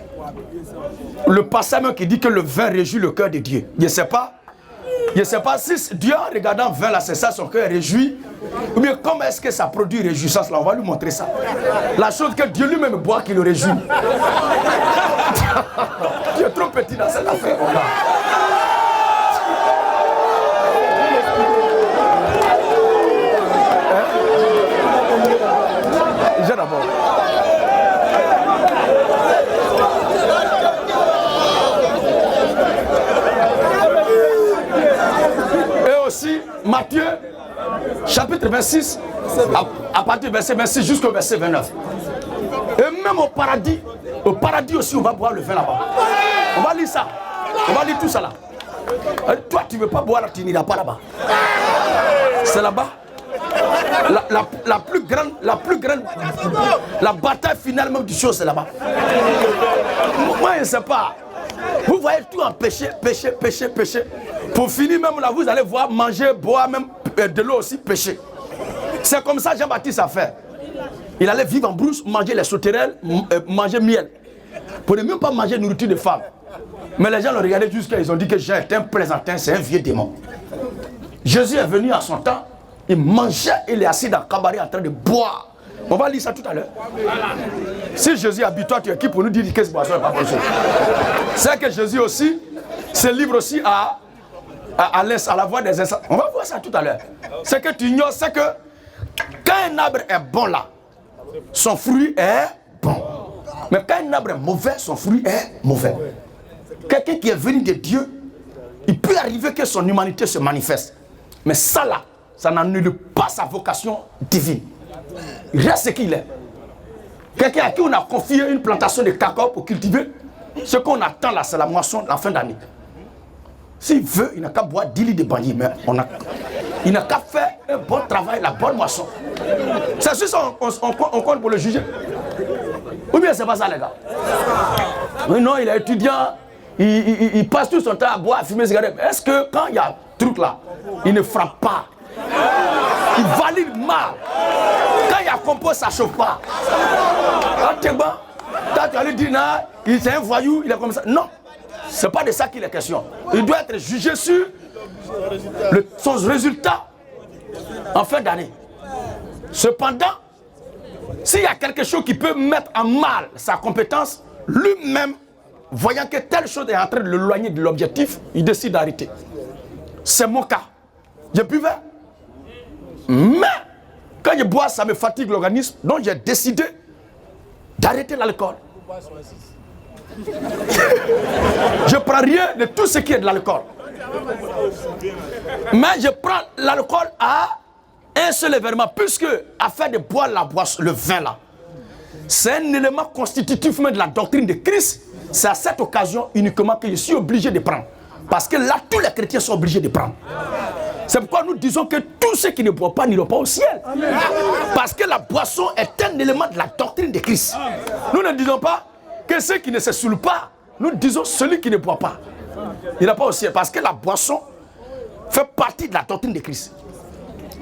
Le passage qui dit que le vin réjouit le cœur de Dieu. Je ne sais pas si Dieu en regardant vin là, c'est ça son cœur réjouit. Ou bien comment est-ce que ça produit réjouissance là? On va lui montrer ça. La chose que Dieu lui-même boit qui le réjouit. Tu es trop petit dans cette affaire. J'ai d'abord. Aussi, Matthieu, chapitre 26, à partir du verset 26 jusqu'au verset 29. Et même au paradis aussi, on va boire le vin là-bas. On va lire ça. On va lire tout ça là. Et toi, tu ne veux pas boire là, tu n'iras pas là-bas. C'est là-bas. La plus grande, la bataille finale même du chose, c'est là-bas. Moi, je ne sais pas. Vous voyez tout en péché. Pour finir même là, vous allez voir manger, boire, même de l'eau aussi, péché. C'est comme ça Jean-Baptiste a fait. Il allait vivre en brousse, manger les sauterelles, manger miel. Pour ne même pas manger nourriture de femme. Mais les gens le regardaient jusqu'à ils ont dit que Jean est un plaisantin, c'est un vieux démon. Jésus est venu à son temps, il mangeait, il est assis dans le cabaret en train de boire. On va lire ça tout à l'heure. Si Jésus habite, toi tu es qui pour nous dire que ce boisson n'est pas bon? C'est que Jésus aussi se livre aussi à la voix des insectes. On va voir ça tout à l'heure. Ce que tu ignores, c'est que quand un arbre est bon là, son fruit est bon. Mais quand un arbre est mauvais, son fruit est mauvais. Quelqu'un qui est venu de Dieu, il peut arriver que son humanité se manifeste. Mais ça là, ça n'annule pas sa vocation divine. Il reste ce qu'il est. Quelqu'un à qui on a confié une plantation de cacao pour cultiver, ce qu'on attend là, c'est la moisson la fin d'année. S'il veut, il n'a qu'à boire 10 litres de bannier, mais il n'a qu'à faire un bon travail, la bonne moisson. C'est sûr on compte pour le juger. Ou bien c'est pas ça les gars. Oui, non, il est étudiant, il passe tout son temps à boire, à fumer des cigarettes. Est-ce que quand il y a un truc là, il ne frappe pas? Il valide mal. Quand il y a compost, ça ne chauffe pas. Quand tu es bon, quand tu allais dire, c'est un voyou, il est comme ça. Non, ce n'est pas de ça qu'il est question. Il doit être jugé sur son résultat en fin d'année. Cependant, s'il y a quelque chose qui peut mettre en mal sa compétence, lui-même, voyant que telle chose est en train de l'éloigner de l'objectif, il décide d'arrêter. C'est mon cas. J'ai buvais. Mais, quand je bois, ça me fatigue l'organisme. Donc, j'ai décidé d'arrêter l'alcool. Je ne prends rien de tout ce qui est de l'alcool. Mais je prends l'alcool à un seul événement, puisque afin de boire le vin là, c'est un élément constitutif même de la doctrine de Christ. C'est à cette occasion uniquement que je suis obligé de prendre. Parce que là, tous les chrétiens sont obligés de prendre. C'est pourquoi nous disons que tous ceux qui ne boivent pas n'iront pas au ciel. Parce que la boisson est un élément de la doctrine de Christ. Nous ne disons pas que ceux qui ne se saoulent pas, nous disons celui qui ne boit pas. Il n'ira pas au ciel. Parce que la boisson fait partie de la doctrine de Christ.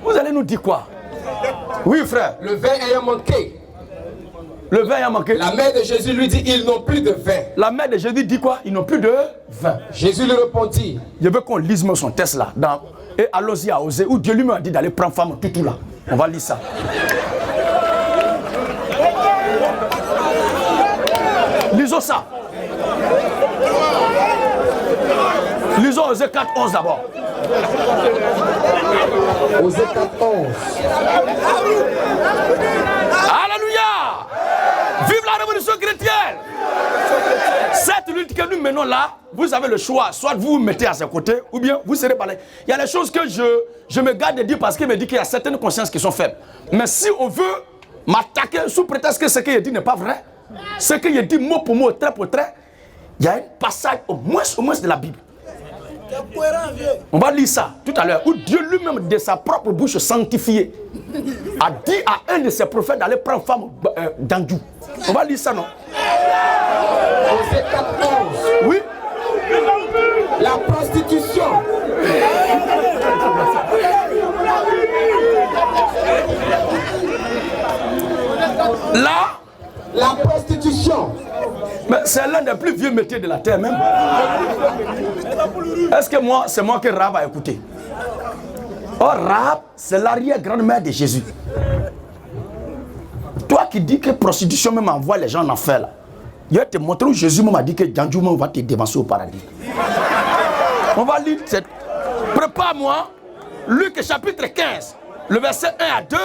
Vous allez nous dire quoi? Oui, frère. Le vin ayant manqué. Le vin ayant manqué. La mère de Jésus lui dit, ils n'ont plus de vin. La mère de Jésus dit quoi? Ils n'ont plus de vin. Jésus lui répondit. Je veux qu'on lise son texte là. Et allons-y à Osée, où Dieu lui m'a dit d'aller prendre femme tout là. On va lire ça. Lisons ça. Lisons Osée 4:11 d'abord. Osée 4:11. Alléluia! Vive la révolution chrétienne! Cette lutte que nous menons là, vous avez le choix. Soit vous vous mettez à ses côtés, ou bien vous serez par là. Il y a des choses que je me garde de dire parce qu'il me dit qu'il y a certaines consciences qui sont faibles. Mais si on veut m'attaquer sous prétexte que ce qu'il dit n'est pas vrai, ce qu'il dit mot pour mot, trait pour trait, il y a un passage au moins de la Bible. On va lire ça tout à l'heure, où Dieu lui-même de sa propre bouche sanctifiée a dit à un de ses prophètes d'aller prendre femme d'Andjou. On va lire ça, non? Osée 4:11. Oui. La prostitution. Là, la prostitution. Mais c'est l'un des plus vieux métiers de la terre même. Est-ce que c'est moi que Rahab a écouté? Or, Rahab, c'est l'arrière-grand-mère de Jésus. Toi qui dis que prostitution même envoie les gens en enfer là. Je vais te montrer où Jésus m'a dit que Djanjou va te dévancer au paradis. On va lire cette. Prépare-moi. Luc chapitre 15, le verset 1 à 2.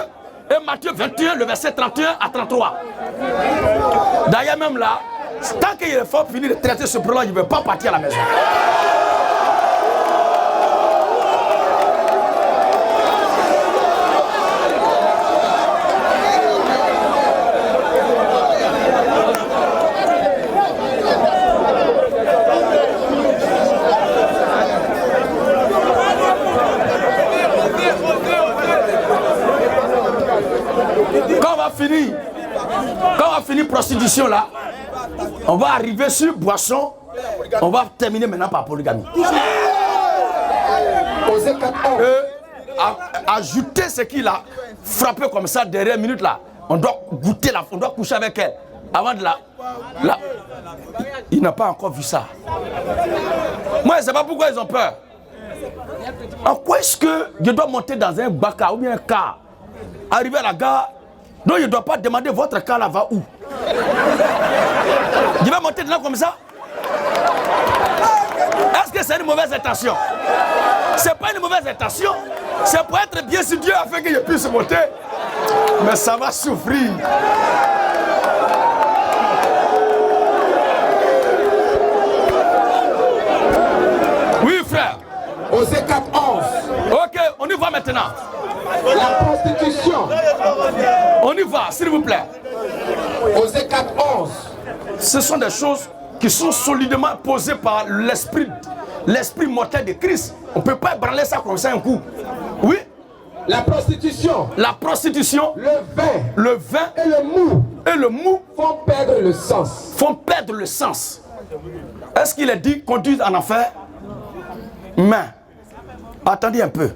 Et Matthieu 21, le verset 31 à 33. D'ailleurs même là, tant qu'il est fort finir de traiter ce problème, il ne veut pas partir à la maison. Quand on va finir prostitution là, on va arriver sur boisson, on va terminer maintenant par polygamie. Ajouter ce qu'il a frappé comme ça derrière une minute là, on doit goûter on doit coucher avec elle. Avant de la il n'a pas encore vu ça. Moi je ne sais pas pourquoi ils ont peur. En quoi est-ce que je dois monter dans un baka ou bien un car, arriver à la gare? Donc je ne dois pas demander votre car là va où? Je vais monter dedans comme ça? Est-ce que c'est une mauvaise intention? C'est pas une mauvaise intention. C'est pour être bien sur Dieu afin que je puisse monter. Mais ça va souffrir. Oui, frère. Osée 4, 11. Ok, on y va maintenant. La prostitution. On y va, s'il vous plaît. Osée 4, 11. Ce sont des choses qui sont solidement posées par l'esprit mortel de Christ. On ne peut pas branler ça comme ça un coup. Oui. La prostitution. La prostitution, Le vin et le mou font perdre le sens. font perdre le sens. Est-ce qu'il est dit conduire en enfer? Mais, attendez un peu.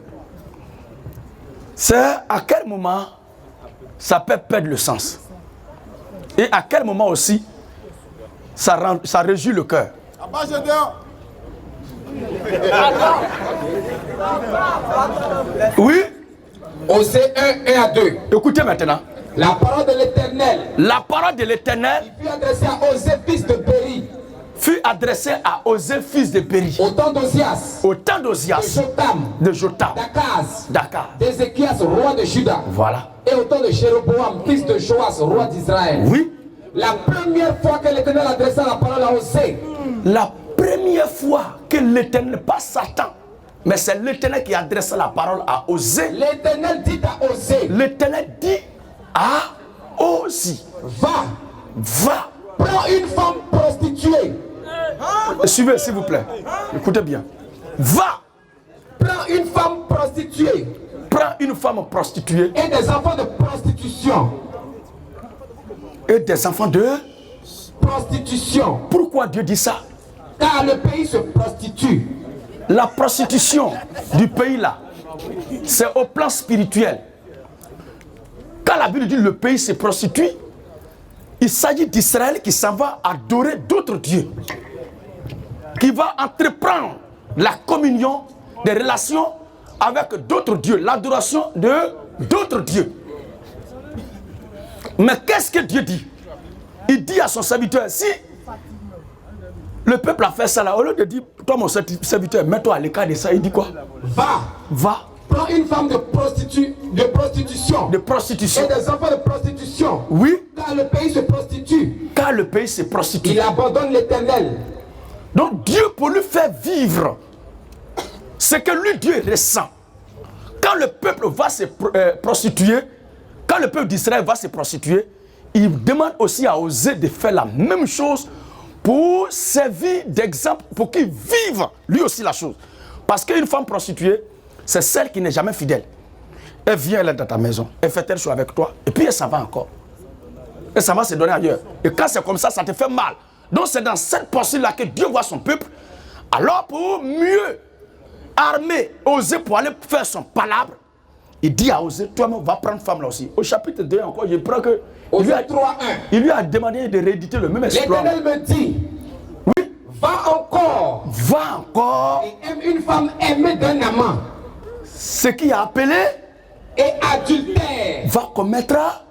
C'est à quel moment ça peut perdre le sens? Et à quel moment aussi ça réjouit le cœur? Oui. Osée 1, 1 à 2. Écoutez maintenant. La parole de l'Éternel. La parole de l'Éternel Fut adressée à Osée, fils de Béri. fut adressée à Osée, fils de Béri. Au temps d'Osias. Au temps De d'Ozias, Jotam. de Jotam, D'Akaz. Dakar. D'Ézéchias, roi de Juda. Voilà. Et au temps de Jéroboam, fils de Joas, roi d'Israël. Oui. La première fois que l'Éternel adressa la parole à Osée, La première fois que l'Éternel, pas Satan, mais c'est l'Éternel qui adresse la parole à Osée. l'Éternel dit à Osée, L'Éternel dit à Osée, va, prends une femme prostituée. suivez s'il vous plaît, écoutez bien, va, Prends une femme prostituée prends une femme prostituée et des enfants de prostitution. et des enfants de... Prostitution. Pourquoi Dieu dit ça? Car le pays se prostitue. La prostitution du pays là, c'est au plan spirituel. Quand la Bible dit le pays se prostitue, il s'agit d'Israël qui s'en va adorer d'autres dieux, qui va entreprendre la communion, des relations avec d'autres dieux, l'adoration de d'autres dieux. Mais qu'est-ce que Dieu dit? Il dit à son serviteur, si le peuple a fait ça là, au lieu de dire, toi mon serviteur, mets-toi à l'écart de ça, il dit quoi? Va, Prends une femme de prostitution. de prostitution. Et des enfants de prostitution. Oui, Car le pays se prostitue. car le pays se prostitue. Il abandonne l'Éternel. Donc Dieu, pour lui faire vivre ce que lui, Dieu ressent, quand le peuple va se prostituer, quand le peuple d'Israël va se prostituer, il demande aussi à Osée de faire la même chose pour servir d'exemple, pour qu'il vive lui aussi la chose. Parce qu'une femme prostituée, c'est celle qui n'est jamais fidèle. Elle vient, elle est dans ta maison, elle fait telle chose avec toi, et puis elle s'en va encore. Et ça va se donner ailleurs. Et quand c'est comme ça, ça te fait mal. Donc c'est dans cette pensée-là que Dieu voit son peuple. Alors pour mieux armer Osée pour aller faire son palabre, il dit à Osée, toi-même va prendre femme là aussi. Au chapitre 2 encore, je prends que Osée 3, 1. il lui a demandé de rééditer le même exploit. L'Éternel me dit, Oui, va encore va encore et aime une femme aimée d'un amant ce qui a appelé et adultère. va commettre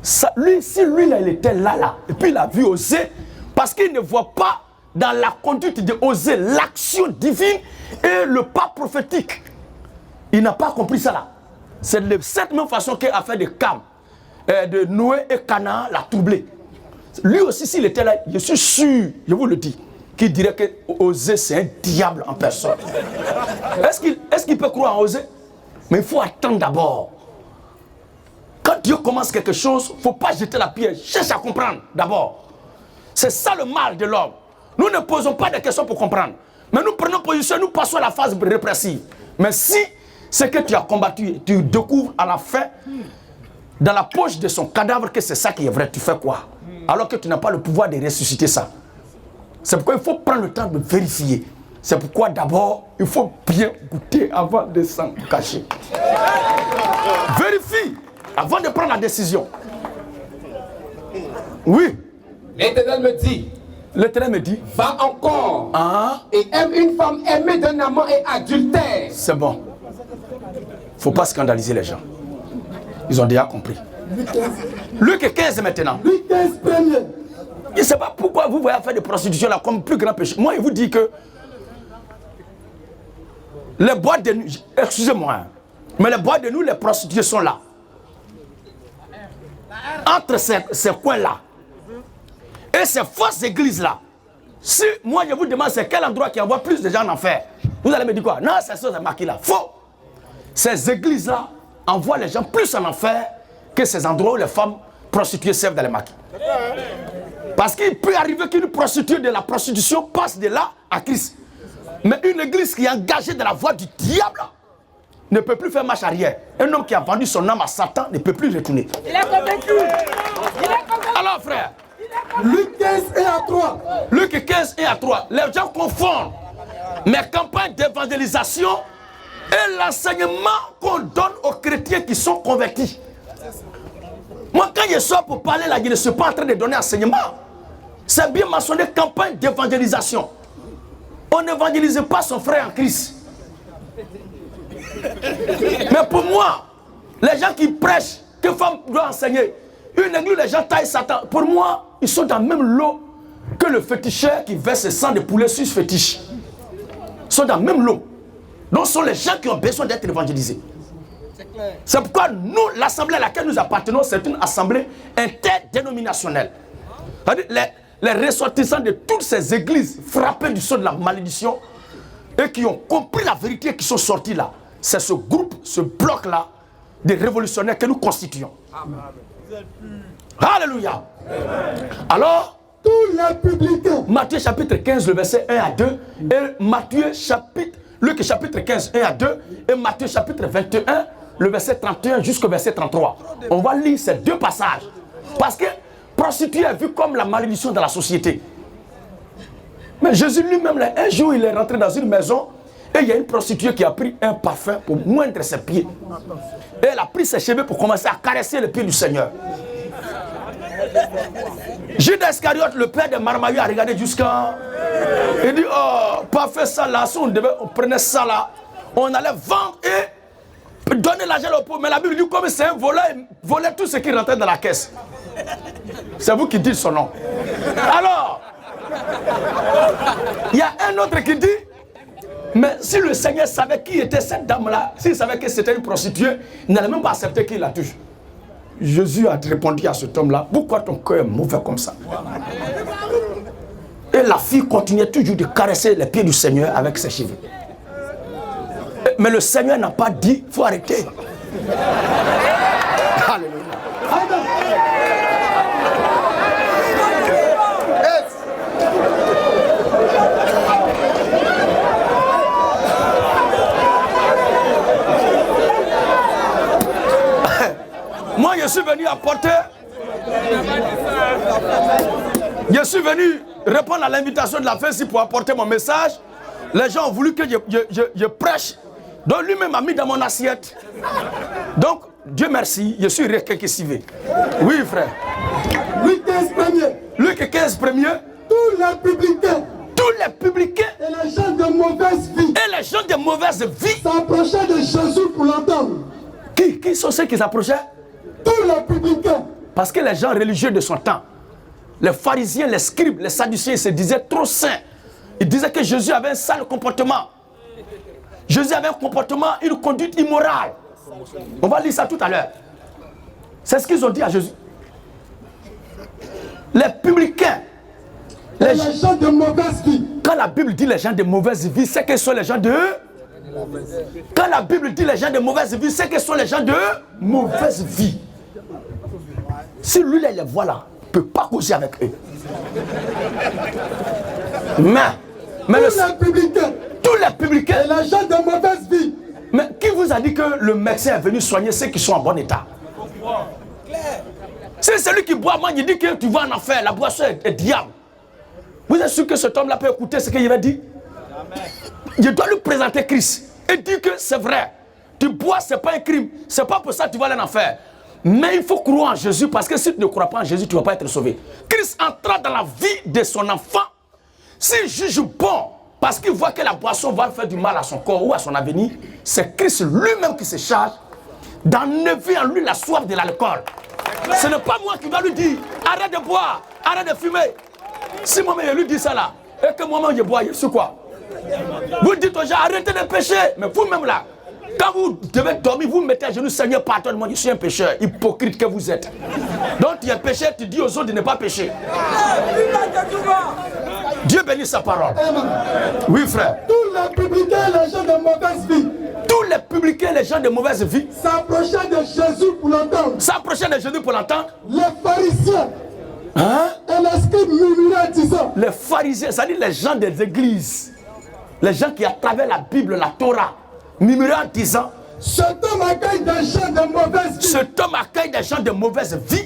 ça, lui, si lui là, il était là, et puis il a vu Osée, parce qu'il ne voit pas dans la conduite de Osée l'action divine et le pas prophétique. Il n'a pas compris ça là. C'est de cette même façon qu'a fait de Cam, de Noé et Canaan l'a troublé. Lui aussi, s'il était là, je suis sûr, je vous le dis, qu'il dirait que Osée c'est un diable en personne. Est-ce qu'il peut croire en Osée? Mais il faut attendre d'abord. Quand Dieu commence quelque chose, il ne faut pas jeter la pierre. Cherche à comprendre d'abord. C'est ça le mal de l'homme. Nous ne posons pas de questions pour comprendre. Mais nous prenons position, nous passons à la phase répressive. Mais si ce que tu as combattu, tu découvres à la fin, dans la poche de son cadavre, que c'est ça qui est vrai, tu fais quoi? Alors que tu n'as pas le pouvoir de ressusciter ça. C'est pourquoi il faut prendre le temps de vérifier. C'est pourquoi d'abord, il faut bien goûter avant de s'en cacher. Vérifie avant de prendre la décision. Oui. L'Éternel me dit, L'Éternel me dit, va encore ah, et aime une femme aimée d'un amant et adultère. c'est bon. Faut pas scandaliser les gens. Ils ont déjà compris. Luc 15 maintenant. Luc 15 premier. Je ne sais pas pourquoi vous voyez faire de prostitution là comme plus grand péché. Moi, je vous dis que les boîtes de nuit, excusez-moi, Mais les bois de nous, les prostituées sont là. Entre ces coins-là. Et ces fausses églises-là. Si moi je vous demande c'est quel endroit qui envoie plus de gens en enfer, vous allez me dire quoi? Non, c'est ça, c'est marqué là. Faux. Ces églises-là envoient les gens plus en enfer que ces endroits où les femmes prostituées servent dans les maquis. Parce qu'il peut arriver qu'une prostituée de la prostitution passe de là à Christ. Mais une église qui est engagée dans la voie du diable ne peut plus faire marche arrière. Un homme qui a vendu son âme à Satan ne peut plus retourner. Il est convaincu. Alors frère, Luc 15 et à 3. Luc 15 et à 3, les gens confondent mes campagnes d'évangélisation et l'enseignement qu'on donne aux chrétiens qui sont convertis. Moi, quand je sors pour parler là, je ne suis pas en train de donner enseignement. C'est bien mentionné campagne d'évangélisation. On n'évangélise pas son frère en Christ. Mais pour moi, les gens qui prêchent, que femme doit enseigner, une église, les gens taillent Satan. Pour moi, ils sont dans le même lot que le féticheur qui verse le sang de poulet sur ce fétiche. Ils sont dans le même lot. Donc ce sont les gens qui ont besoin d'être évangélisés. C'est pourquoi nous, l'assemblée à laquelle nous appartenons, c'est une assemblée interdénominationnelle. Les ressortissants de toutes ces églises frappées du sceau de la malédiction et qui ont compris la vérité, qui sont sortis là, c'est ce groupe, ce bloc-là des révolutionnaires que nous constituons. Alléluia. Alors, Tous les publicains. Matthieu chapitre 15, le verset 1 à 2, et Luc chapitre 15, 1 à 2, et Matthieu chapitre 21, le verset 31 jusqu'au verset 33. On va lire ces deux passages. Parce que prostituée est vue comme la malédiction de la société. Mais Jésus lui-même, un jour, il est rentré dans une maison et il y a une prostituée qui a pris un parfum pour moindre ses pieds. Et elle a pris ses cheveux pour commencer à caresser les pieds du Seigneur. Judas Iscariote, le père de Marmaïu, a regardé jusqu'à... Il dit, oh, parfait ça là, si on prenait ça là, on allait vendre et donner l'argent aux pauvres. Mais la Bible dit, comme c'est un voleur, il volait tout ce qui rentrait dans la caisse. C'est vous qui dites son nom. Alors, il y a un autre qui dit, mais si le Seigneur savait qui était cette dame-là, s'il savait que c'était une prostituée, il n'allait même pas accepter qu'il la touche. Jésus a répondu à cet homme-là, pourquoi ton cœur est mauvais comme ça? Et la fille continuait toujours de caresser les pieds du Seigneur avec ses cheveux. Mais le Seigneur n'a pas dit, il faut arrêter. Alléluia. Moi, je suis venu apporter... Je suis venu répondre à l'invitation de la fête pour apporter mon message. Les gens ont voulu que je prêche. Donc lui-même m'a mis dans mon assiette. Donc, Dieu merci, je suis réquisitionné. Oui, frère. Luc 15 premier. Luc 15 premier. Tous les publicains. Tous les publicains. Et les gens de mauvaise vie. Et les gens de mauvaise vie. S'approchaient de Jésus pour l'entendre. Qui sont ceux qui s'approchaient? Tous les publicains. Parce que les gens religieux de son temps, les pharisiens, les scribes, les sadducéens se disaient trop saints. Ils disaient que Jésus avait un sale comportement. Jésus avait un comportement, une conduite immorale. On va lire ça tout à l'heure. C'est ce qu'ils ont dit à Jésus. Les publicains. Les gens de mauvaise vie. Quand la Bible dit les gens de mauvaise vie, c'est que ce sont les gens de... Quand la Bible dit les gens de mauvaise vie, c'est que ce sont les gens de mauvaise vie. Si lui, les voit là, il ne peut pas causer avec eux. Mais tous les publicains, et les gens de mauvaise vie. mais qui vous a dit que le médecin est venu soigner ceux qui sont en bon état? C'est celui qui boit, moi, il dit que tu vas en enfer, la boisson est diable. Vous êtes sûr que cet homme-là peut écouter ce qu'il va dire? Je dois lui présenter Christ et dire que c'est vrai. Tu bois, ce n'est pas un crime. Ce n'est pas pour ça que tu vas aller en enfer. Mais il faut croire en Jésus, parce que si tu ne crois pas en Jésus, tu ne vas pas être sauvé. Christ entra dans la vie de son enfant. S'il juge bon, parce qu'il voit que la boisson va faire du mal à son corps ou à son avenir, c'est Christ lui-même qui se charge d'enlever en lui la soif de l'alcool. Ce n'est pas moi qui dois lui dire, arrête de boire, arrête de fumer. Si moi-même je lui dis ça là, et que moi-même je bois, je suis quoi? Vous dites aux gens, arrêtez de pécher, mais vous-même là, Quand vous devez dormir, vous mettez à genoux, Seigneur, pardonne-moi, je suis un pécheur, hypocrite que vous êtes. Donc tu es pécheur, tu dis aux autres de ne pas pécher. Dieu bénit sa parole. Oui, frère. Tous les publicains et les gens de mauvaise vie. Tous les publicains et les gens de mauvaise vie S'approchaient de Jésus pour l'entendre. s'approchaient de Jésus pour l'entendre. Les pharisiens Hein? et les scribes murmuraient en disant. Les pharisiens, c'est-à-dire les gens des églises, les gens qui à travers la Bible, la Torah, murmuraient en disant, Cet homme accueille des gens de mauvaise vie. cet homme accueille des gens de mauvaise vie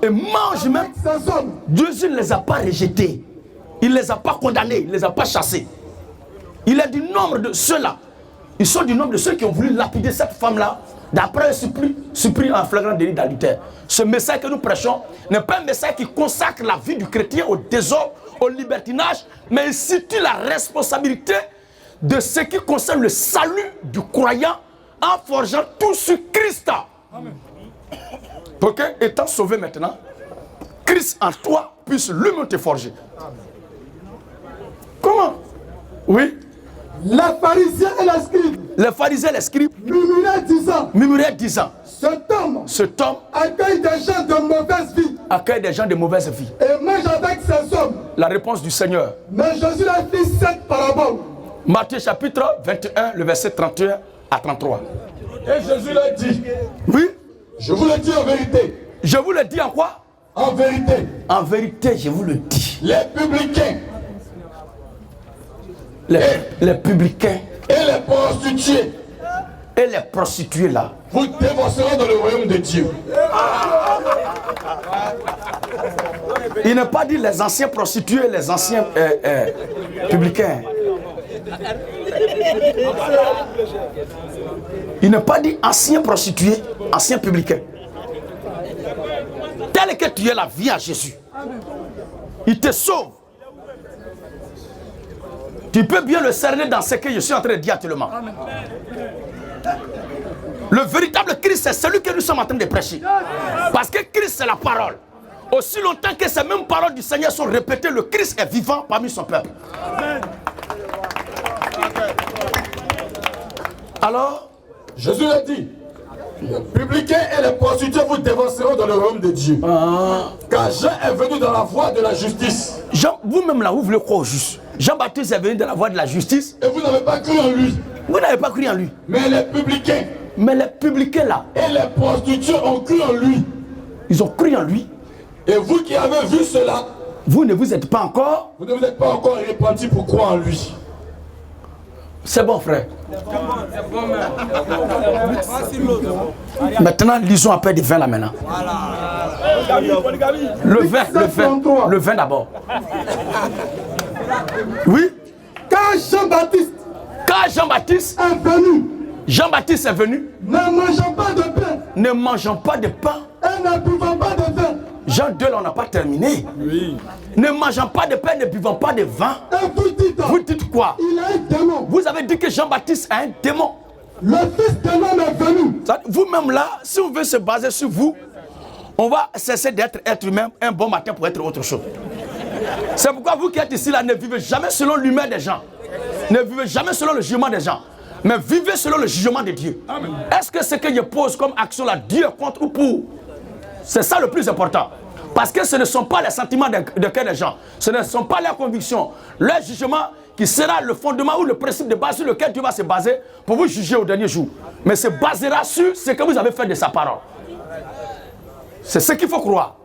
Et et mange même. avec ces hommes. Dieu ne les a pas rejetés. Il ne les a pas condamnés, il ne les a pas chassés. Il est du nombre de ceux-là. Ils sont du nombre de ceux qui ont voulu lapider cette femme-là d'après un surpris en flagrant délit d'adultère. Ce message que nous prêchons n'est pas un message qui consacre la vie du chrétien au désordre, au libertinage, mais il situe la responsabilité de ce qui concerne le salut du croyant en forgeant tout sur Christ. Pour que, étant sauvé maintenant, Christ en toi puisse lui-même te forger. Comment? Oui. Les pharisiens et les scribes Les pharisiens et les scribes murmuraient disant. cet homme accueille des gens de mauvaise vie accueille des gens de mauvaise vie. et mange avec ces hommes. La réponse du Seigneur. Mais Jésus leur dit cette parabole. Matthieu chapitre 21, le verset 31 à 33. Et Jésus leur dit. Oui. Je vous le dis en vérité. Je vous le dis en quoi? En vérité. En vérité, je vous le dis. Les publicains Les publicains et les prostituées et les prostituées là, vous dévorceront dans le royaume de Dieu. il n'a pas dit les anciens prostitués, les anciens publicains. Il n'a pas dit anciens prostitués, anciens publicains. Tel que tu es la vie à Jésus, il te sauve. Tu peux bien le cerner dans ce que je suis en train de dire actuellement. Le véritable Christ, c'est celui que nous sommes en train de prêcher. Parce que Christ, c'est la parole. Aussi longtemps que ces mêmes paroles du Seigneur sont répétées, le Christ est vivant parmi son peuple. Alors, Jésus l'a dit. Les publicains et les prostituées vous dévorceront dans le royaume de Dieu. Car Jean est venu dans la voie de la justice. Jean, vous-même là, vous voulez croire au juste. Jean-Baptiste est venu dans la voie de la justice. Et vous n'avez pas cru en lui. Vous n'avez pas cru en lui. Mais les publicains Mais les publicains là, et les prostituées ont cru en lui. ils ont cru en lui. Et vous qui avez vu cela, Vous ne vous êtes pas encore. vous ne vous êtes pas encore repentis pour croire en lui. C'est bon, frère. Maintenant, lisons un peu de vin là maintenant. Le vin d'abord. Oui. Quand Jean-Baptiste Jean-Baptiste est venu, ne mangeant pas de pain ne mangeant pas de pain. et ne buvant pas de vin, Jean 2, là, on n'a pas terminé. Oui. Ne mangeant pas de pain, ne buvant pas de vin. et Vous dites quoi? il est un démon. Vous avez dit que Jean-Baptiste est un démon. Le Fils de l'homme est venu. Vous-même là, si on veut se baser sur vous, on va cesser d'être être humain un bon matin pour être autre chose. C'est pourquoi vous qui êtes ici là, ne vivez jamais selon l'humain des gens. Ne vivez jamais selon le jugement des gens. Mais vivez selon le jugement de Dieu. Est-ce que ce que je pose comme action là, Dieu est contre ou pour? C'est ça le plus important. Parce que ce ne sont pas les sentiments de cœur des gens. Ce ne sont pas leurs convictions. Leur jugement qui sera le fondement ou le principe de base sur lequel Dieu va se baser pour vous juger au dernier jour. Mais se basera sur ce que vous avez fait de sa parole. C'est ce qu'il faut croire.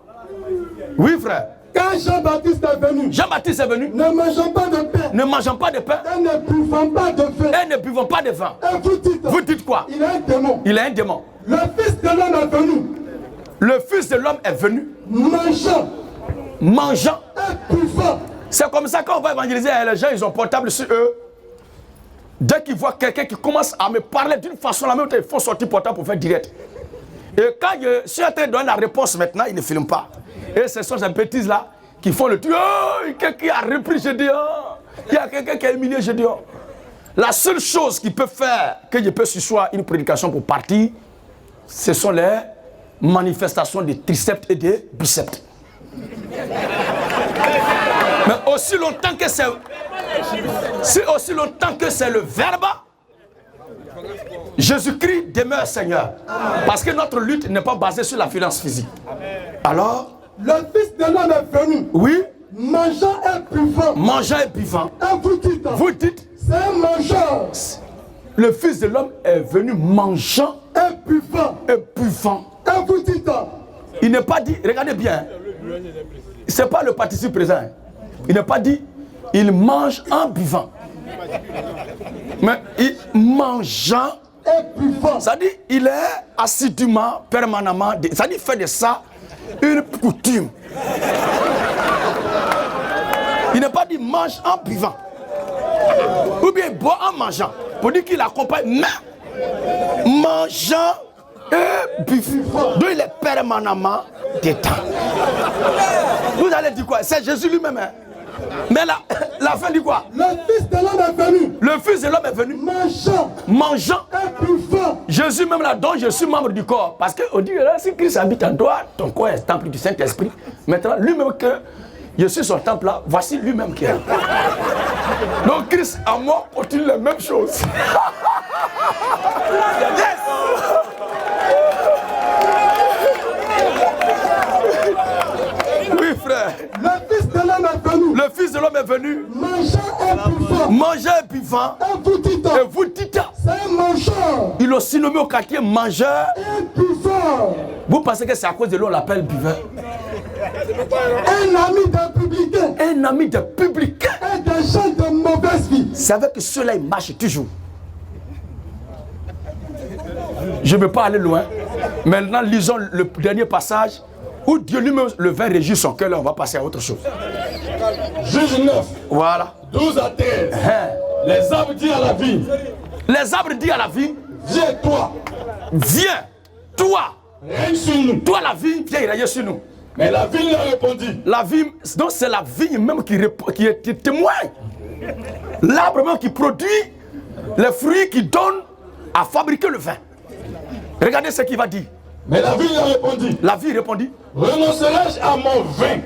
Oui, frère. Quand Jean-Baptiste est venu, Jean-Baptiste est venu, ne mangeant pas de pain ne mangeant pas de pain et ne buvant pas de vin, et ne buvant pas de vin. et Vous dites quoi? il est un démon. Il est un démon. Le Fils de l'homme est venu, Le Fils de l'homme est venu, mangeant et buvant. C'est comme ça qu'on va évangéliser. Les gens, ils ont portable sur eux. Dès qu'ils voient quelqu'un qui commence à me parler d'une façon, la même temps, ils font sortir portable pour faire direct. Et quand je suis en train de donner la réponse maintenant, ils ne filment pas. Et ce sont ces bêtises là qui font le truc. Oh, quelqu'un qui a repris, je dis, oh. Il y a quelqu'un qui a humilié, je dis, oh. La seule chose qui peut faire que je peux sursoir une prédication pour partir, ce sont les manifestations de triceps et de biceps. Mais aussi longtemps que c'est le verbe, Jésus-Christ demeure Seigneur. Parce que notre lutte n'est pas basée sur la violence physique. Alors, le Fils de l'homme est venu, oui, mangeant et buvant. mangeant et buvant. Et vous dites, c'est un mangeur le Fils de l'homme est venu mangeant et buvant. et buvant. Et vous dites, Il n'est pas dit, regardez bien, c'est pas le participe présent. Il n'est pas dit, il mange en buvant. Mais il mangeant et buvant. ça dit, il est assidûment, permanemment, ça dit, il fait de ça une coutume. Il n'est pas dit mange en buvant. Ou bien boit en mangeant. Pour dire qu'il accompagne, mais mangeant et buvant. Donc il est permanemment dedans. Vous allez dire quoi? C'est Jésus lui-même. Hein? Mais la fin dit quoi? Le Fils de l'homme est venu, Le Fils de l'homme est venu mangeant et buvant. Jésus même là, dont je suis membre du corps. Parce qu'on dit, là, si Christ habite en toi, ton corps est temple du Saint-Esprit. Maintenant, lui-même que je suis son temple là, voici lui-même qui est là. Donc Christ en moi continue la même chose. Yes! Oui frère. Le Fils de l'homme est venu, Le Fils de l'homme est venu mangeant et buvant. manger et buvant. Et vous dites, c'est un mangeur Il est aussi nommé au quartier mangeur. et buvant. Vous pensez que c'est à cause de lui on l'appelle buveur? Un ami des publicains Un ami des publicains. et des gens de mauvaise vie. C'est avec ceux-là, ils marchent toujours. Je ne veux pas aller loin. Maintenant, lisons le dernier passage où Dieu lui-même, le vin régit son cœur. Là, on va passer à autre chose. Juge 9, Voilà. 12 à 13. Les arbres disent à la vie, Les arbres disent à la vie, viens toi, viens, toi, règne sur nous. toi la vie, viens régner sur nous. Mais la ville leur répondit, La vie, donc c'est la vigne même qui est témoin. L'arbre même qui produit les fruits qui donnent à fabriquer le vin. Regardez ce qu'il va dire. mais la ville leur répondit, La vie répondit, renoncerai-je à mon vin?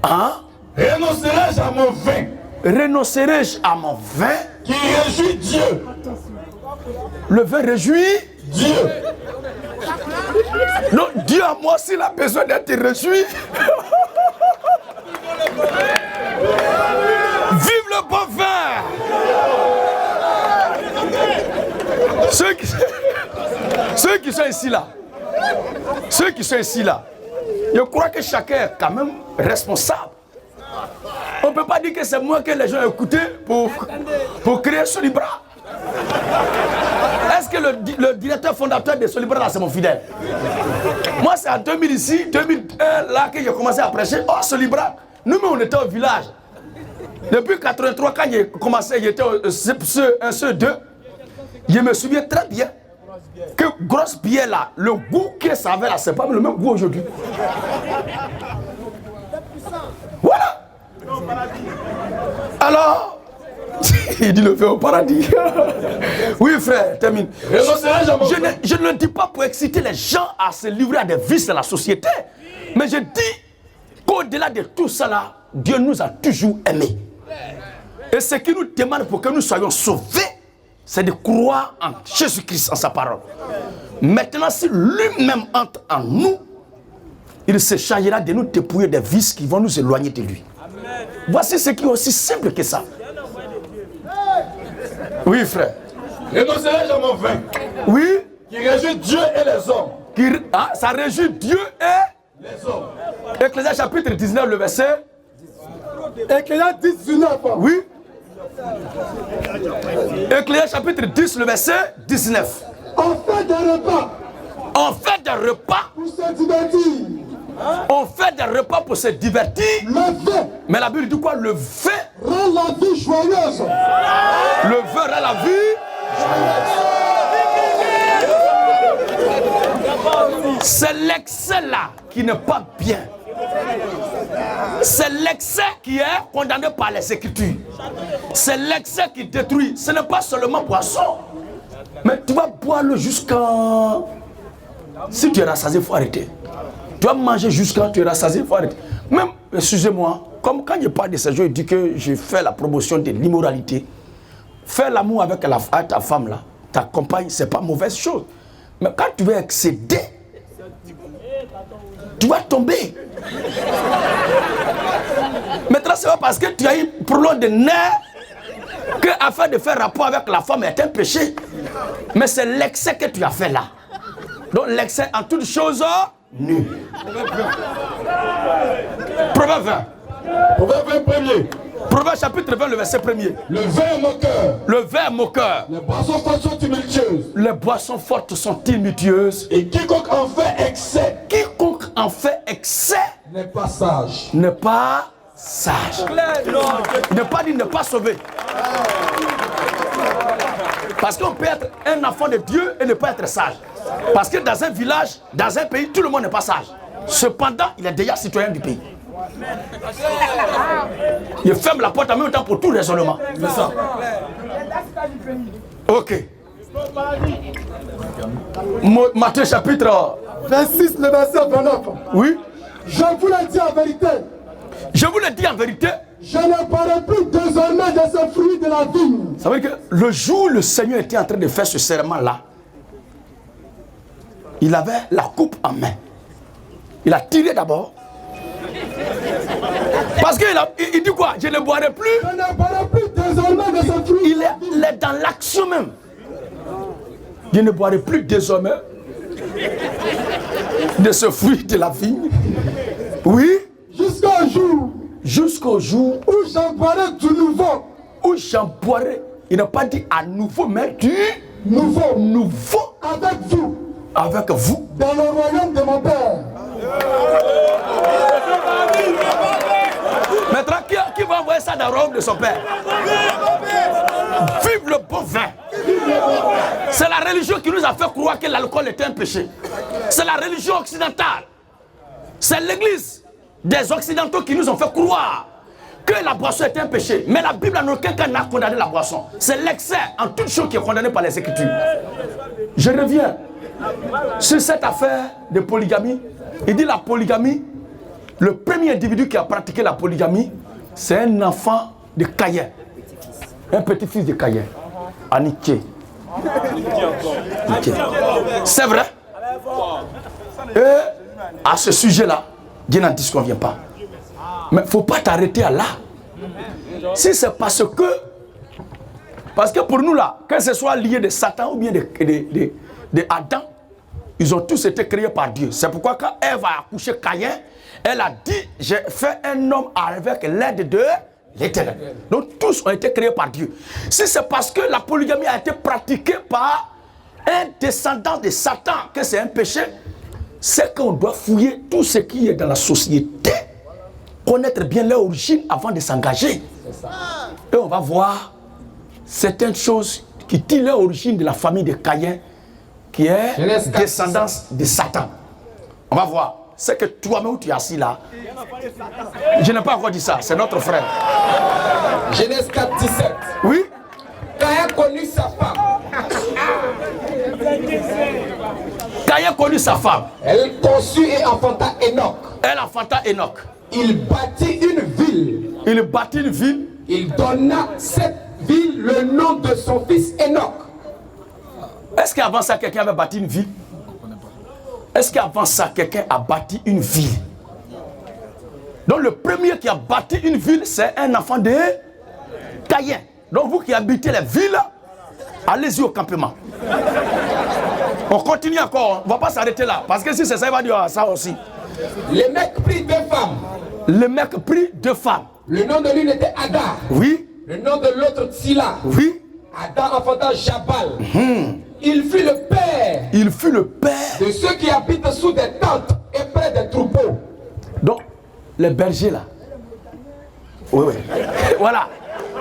hein? Renoncerai-je à mon vin Renoncerai-je à mon vin? qui réjouit Dieu? Le vin réjouit. Dieu. Non, Dieu à moi s'il a besoin d'être réjoui. Vive le bon vin. Ceux qui sont ici là, je crois que chacun est quand même responsable. On ne peut pas dire que c'est moi que les gens ont écouté pour créer Solibra. Est-ce que le directeur fondateur de Solibra là c'est mon fidèle? Moi c'est en 2001 là que j'ai commencé à prêcher. Oh Solibra, nous-mêmes on était au village. Depuis 83 quand j'ai commencé, j'étais au CE1, CE2. Je me souviens très bien que grosse bière là, le goût que ça avait là, c'est pas le même goût aujourd'hui. Voilà. Alors, il dit le vin au paradis. Oui frère, termine. Je ne le dis pas pour exciter les gens à se livrer à des vices de la société. Mais je dis qu'au-delà de tout ça là, Dieu nous a toujours aimés. Et ce qu'il nous demande pour que nous soyons sauvés, c'est de croire en Jésus-Christ, en sa parole. Maintenant, si lui-même entre en nous, il se chargera de nous dépouiller des vices qui vont nous éloigner de lui. Amen. Voici ce qui est aussi simple que ça. Oui, frère. Renoncerai-je à mon vin Oui. qui réjouit Dieu et les hommes? Ça réjouit Dieu et les hommes. Ecclésiaste chapitre 19, le verset. Ecclésiaste 19. Oui. Ecclésiaste chapitre 10, le verset 19. On fait des repas. On fait des repas. Pour se divertir. On fait des repas pour se divertir. Le vin. Mais la Bible dit quoi? Le vin rend la vie joyeuse. Le vin rend la vie joyeuse. C'est l'excès là qui n'est pas bien. C'est l'excès qui est condamné par les Écritures. C'est l'excès qui détruit. Ce n'est pas seulement boisson. Mais tu vas boire le jusqu'à... Si tu es rassasié, il faut arrêter. Tu vas manger jusqu'à tu es rassasié, il faut arrêter. Même, excusez-moi, comme quand je parle de ces jours, je dis que je fais la promotion de l'immoralité. Faire l'amour avec ta femme là, ta compagne, c'est pas mauvaise chose. Mais quand tu veux excéder, tu vas tomber. Maintenant, c'est pas parce que tu as eu problème de nerfs que afin de faire rapport avec la femme est un péché. Mais c'est l'excès que tu as fait là. Donc l'excès en toutes choses nues. Proverbe 20. Proverbe 20 premier. Proverbe chapitre 20, le verset 1er. Le vin moqueur. Le vin moqueur. Les boissons fortes sont tumultueuses. Les boissons fortes sont tumultueuses. Et quiconque en fait excès. Quiconque en fait excès N'est pas sage. n'est pas sage. Ne pas dire ne pas sauver. Parce qu'on peut être un enfant de Dieu et ne pas être sage. Parce que dans un village, dans un pays, tout le monde n'est pas sage. Cependant, il est déjà citoyen du pays. Il ferme la porte en même temps pour tout raisonnement. C'est ça. Ok. Matthieu chapitre 26, le verset 29. Oui. Je vous le dis en vérité. Je vous le dis en vérité. Je ne parle plus désormais de ce fruit de la vigne. Ça veut dire que le jour où le Seigneur était en train de faire ce serment-là, il avait la coupe en main. Il a tiré d'abord. Parce qu'il dit quoi? Je ne boirai plus. Je ne parle plus désormais de ce fruit. Il est dans l'action même. Je ne boirai plus désormais de ce fruit de la vigne. Oui. Jusqu'au jour où j'en boirai du nouveau. Où j'en boirai. Il n'a pas dit à nouveau, mais du nouveau. Avec vous. Avec vous. Dans le royaume de mon Père. Maintenant, qui va envoyer ça dans le royaume de son Père? Vive le bon vin. C'est la religion qui nous a fait croire que l'alcool était un péché. C'est la religion occidentale. C'est l'église des occidentaux qui nous ont fait croire que la boisson était un péché. Mais la Bible en aucun cas n'a condamné la boisson. C'est l'excès en toute chose qui est condamné par les Écritures. Je reviens sur cette affaire de polygamie. Il dit la polygamie, le premier individu qui a pratiqué la polygamie, c'est un enfant de Caïn. Un petit-fils de Caïn. Aniké. C'est vrai. Et à ce sujet-là, Dieu n'en disconvient pas. Mais il ne faut pas t'arrêter à là. Si c'est parce que pour nous là, que ce soit lié de Satan ou bien de Adam, ils ont tous été créés par Dieu. C'est pourquoi quand Ève a accouché Caïn, elle a dit, j'ai fait un homme avec l'aide de l'Éternel. Donc tous ont été créés par Dieu. Si c'est parce que la polygamie a été pratiquée par un descendant de Satan, que c'est un péché, c'est qu'on doit fouiller tout ce qui est dans la société, connaître bien leur origine avant de s'engager. Et on va voir certaines choses qui tirent leur origine de la famille de Caïn, qui est descendance de Satan. On va voir. C'est que toi-même où tu es assis là, je n'ai pas encore dit ça, c'est notre frère. Genèse 4, 17. Oui. Caïn connut sa femme. Caïn connut sa femme. Elle conçut et enfanta Enoch. Elle enfanta Enoch. Il bâtit une ville. Il bâtit une ville. Il donna cette ville le nom de son fils Enoch. Est-ce qu'avant ça, quelqu'un avait bâti une ville? Est-ce qu'avant ça, quelqu'un a bâti une ville? Donc le premier qui a bâti une ville, c'est un enfant de Caïn. Donc vous qui habitez les villes, allez-y au campement. On continue encore, on ne va pas s'arrêter là. Parce que si c'est ça, il va dire ça aussi. Le mec prit 2 femmes. Le mec prit 2 femmes. Le nom de l'une était Ada. Oui. Le nom de l'autre Tsila. Oui. Ada enfanta Jabal. Il fut le père. Il fut le père de ceux qui habitent sous des tentes et près des troupeaux. Donc, les bergers là. Oui, oui. Voilà.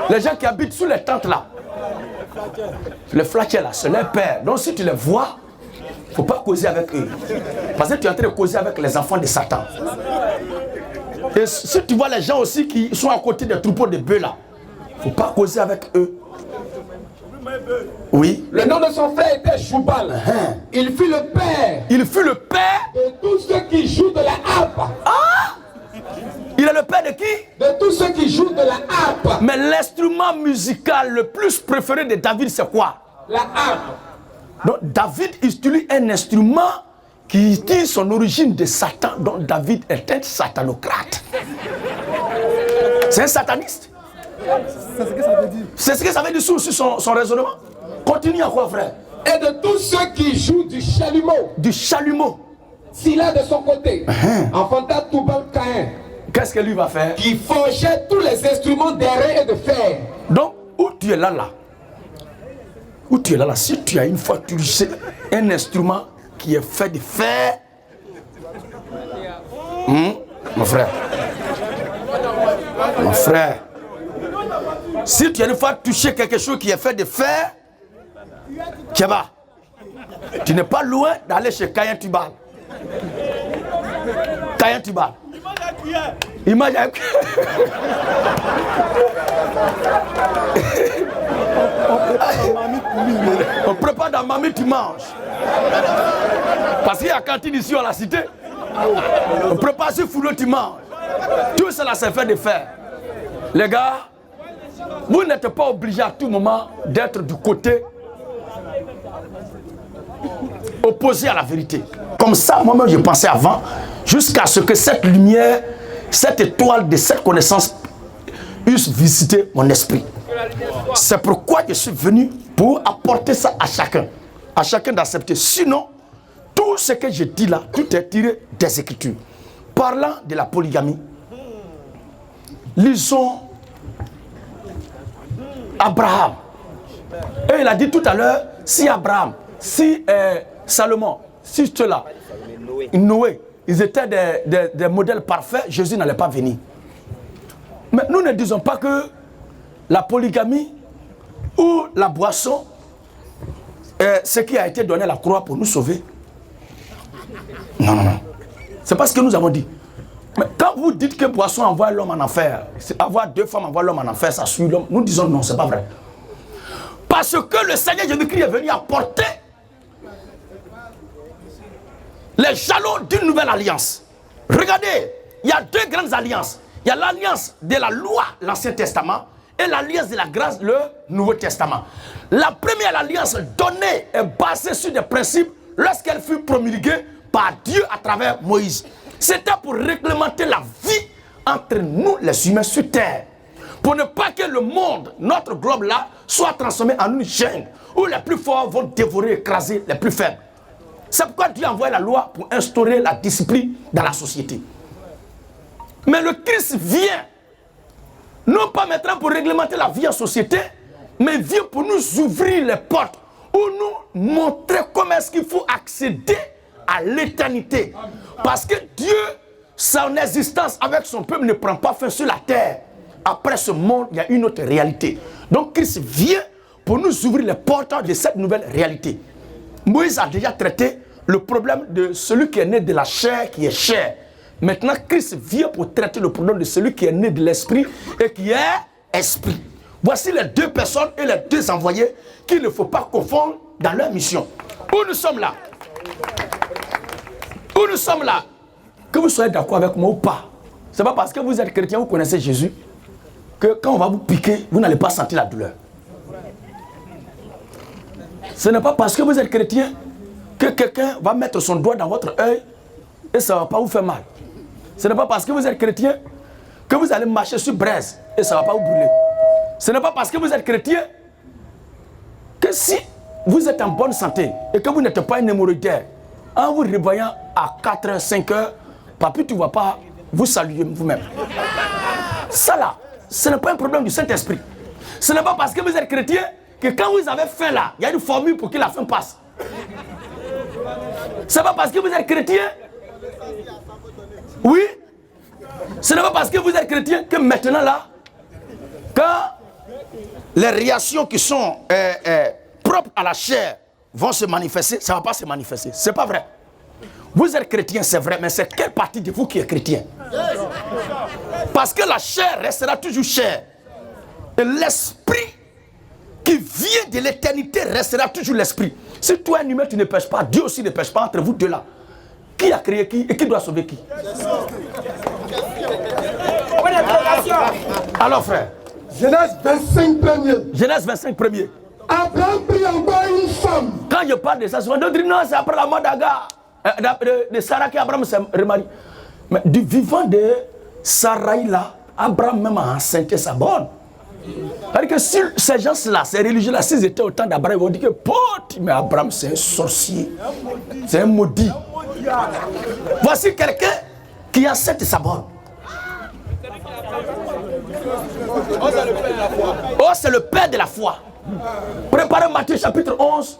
Les gens qui habitent sous les tentes là. Les flattiers là, c'est leur père. Donc si tu les vois, il ne faut pas causer avec eux. Parce que tu es en train de causer avec les enfants de Satan. Et si tu vois les gens aussi qui sont à côté des troupeaux de bœufs là, il ne faut pas causer avec eux. Oui. Le nom de son frère était Choubal. Il fut le père. Il fut le père de tous ceux qui jouent de la harpe. Ah! Il est le père de qui? De tous ceux qui jouent de la harpe. Mais l'instrument musical le plus préféré de David, c'est quoi? La harpe. Donc David utilise un instrument qui tire son origine de Satan. Donc David est un satanocrate. C'est un sataniste. C'est ce que ça veut dire. C'est ce que ça veut dire sur son raisonnement. Continue à quoi, frère? Et de tous ceux qui jouent du chalumeau. Du chalumeau. S'il a de son côté, enfanta Toubal-Caïn, Qu'est-ce que lui va faire? qui forgeait tous les instruments d'airain et de fer. Donc, où tu es là, où tu es là, si tu as une fois utilisé un instrument qui est fait de fer, mon frère, si tu as une fois touché quelque chose qui est fait de fer, tu n'es pas loin d'aller chez Caïn Tubal. Caïn Tubal. Imagine. On prépare dans mamie, tu manges. Parce qu'il y a cantine ici à la cité. On prépare sur foulot, tu manges. Tout cela c'est fait de faire. Les gars, vous n'êtes pas obligés à tout moment d'être du côté opposé à la vérité. Comme ça, moi-même, je pensais avant, jusqu'à ce que cette lumière, cette étoile de cette connaissance eusse visité mon esprit. C'est pourquoi je suis venu pour apporter ça à chacun d'accepter. Sinon, tout ce que je dis là, tout est tiré des Écritures. Parlant de la polygamie, lisons Abraham. Et il a dit tout à l'heure, si Abraham, si Salomon, si ceux-là, Noé, ils étaient des modèles parfaits, Jésus n'allait pas venir. Mais nous ne disons pas que la polygamie ou la boisson est ce qui a été donné à la croix pour nous sauver. Non. C'est pas ce que nous avons dit. Mais quand vous dites que boisson envoie l'homme en enfer, avoir deux femmes envoie l'homme en enfer, ça suit l'homme, nous disons non, c'est pas vrai. Parce que le Seigneur Jésus-Christ est venu apporter les jalons d'une nouvelle alliance. Regardez, il y a deux grandes alliances. Il y a l'alliance de la loi, l'Ancien Testament, et l'alliance de la grâce, le Nouveau Testament. La première alliance donnée est basée sur des principes lorsqu'elle fut promulguée par Dieu à travers Moïse. C'était pour réglementer la vie entre nous, les humains, sur terre. Pour ne pas que le monde, notre globe là, soit transformé en une jungle où les plus forts vont dévorer et écraser les plus faibles. C'est pourquoi Dieu a envoyé la loi pour instaurer la discipline dans la société. Mais le Christ vient, non pas maintenant pour réglementer la vie en société, mais vient pour nous ouvrir les portes, ou nous montrer comment est-ce qu'il faut accéder à l'éternité. Parce que Dieu, son existence avec son peuple ne prend pas fin sur la terre. Après ce monde, il y a une autre réalité. Donc Christ vient pour nous ouvrir les portes de cette nouvelle réalité. Moïse a déjà traité le problème de celui qui est né de la chair, qui est chair. Maintenant, Christ vient pour traiter le problème de celui qui est né de l'esprit et qui est esprit. Voici les deux personnes et les deux envoyés qu'il ne faut pas confondre dans leur mission. Où nous sommes là? Où nous sommes là? Que vous soyez d'accord avec moi ou pas, ce n'est pas parce que vous êtes chrétien, vous connaissez Jésus, que quand on va vous piquer, vous n'allez pas sentir la douleur. Ce n'est pas parce que vous êtes chrétien que quelqu'un va mettre son doigt dans votre œil et ça ne va pas vous faire mal. Ce n'est pas parce que vous êtes chrétien que vous allez marcher sur braise et ça ne va pas vous brûler. Ce n'est pas parce que vous êtes chrétien que si vous êtes en bonne santé et que vous n'êtes pas un hémorroïdaire, en vous réveillant à 4h, 5h, papy, tu ne vas pas vous saluer vous-même. Ça là, ce n'est pas un problème du Saint-Esprit. Ce n'est pas parce que vous êtes chrétien que quand vous avez faim là, il y a une formule pour que la faim passe. Ce n'est pas parce que vous êtes chrétien. Oui. Ce n'est pas parce que vous êtes chrétien que maintenant là, quand les réactions qui sont propres à la chair vont se manifester, ça ne va pas se manifester. Ce n'est pas vrai. Vous êtes chrétien, c'est vrai, mais c'est quelle partie de vous qui est chrétien? Parce que la chair restera toujours chair. Et l'esprit qui vient de l'éternité restera toujours l'esprit. Si toi, un humain, tu ne pêches pas, Dieu aussi ne pêche pas entre vous deux là. Qui a créé qui et qui doit sauver qui? Alors frère, Genèse 25 premier. Genèse 25 premier. Abraham prit encore une femme. Quand je parle de ça, souvent, d'autres disent non, c'est après la mort d'Agar, de Sarah qu'Abraham s'est remarié. Mais du vivant de Sarai là, Abraham même a enceinté sa bonne. C'est-à-dire que si ces gens-là, ces religieux-là, s'ils étaient au temps d'Abraham, ils vont dire que pote, mais Abraham c'est un sorcier, c'est un maudit. Voici quelqu'un qui enceinté sa bonne. Oh, c'est le père de la foi. Préparez Matthieu chapitre 11.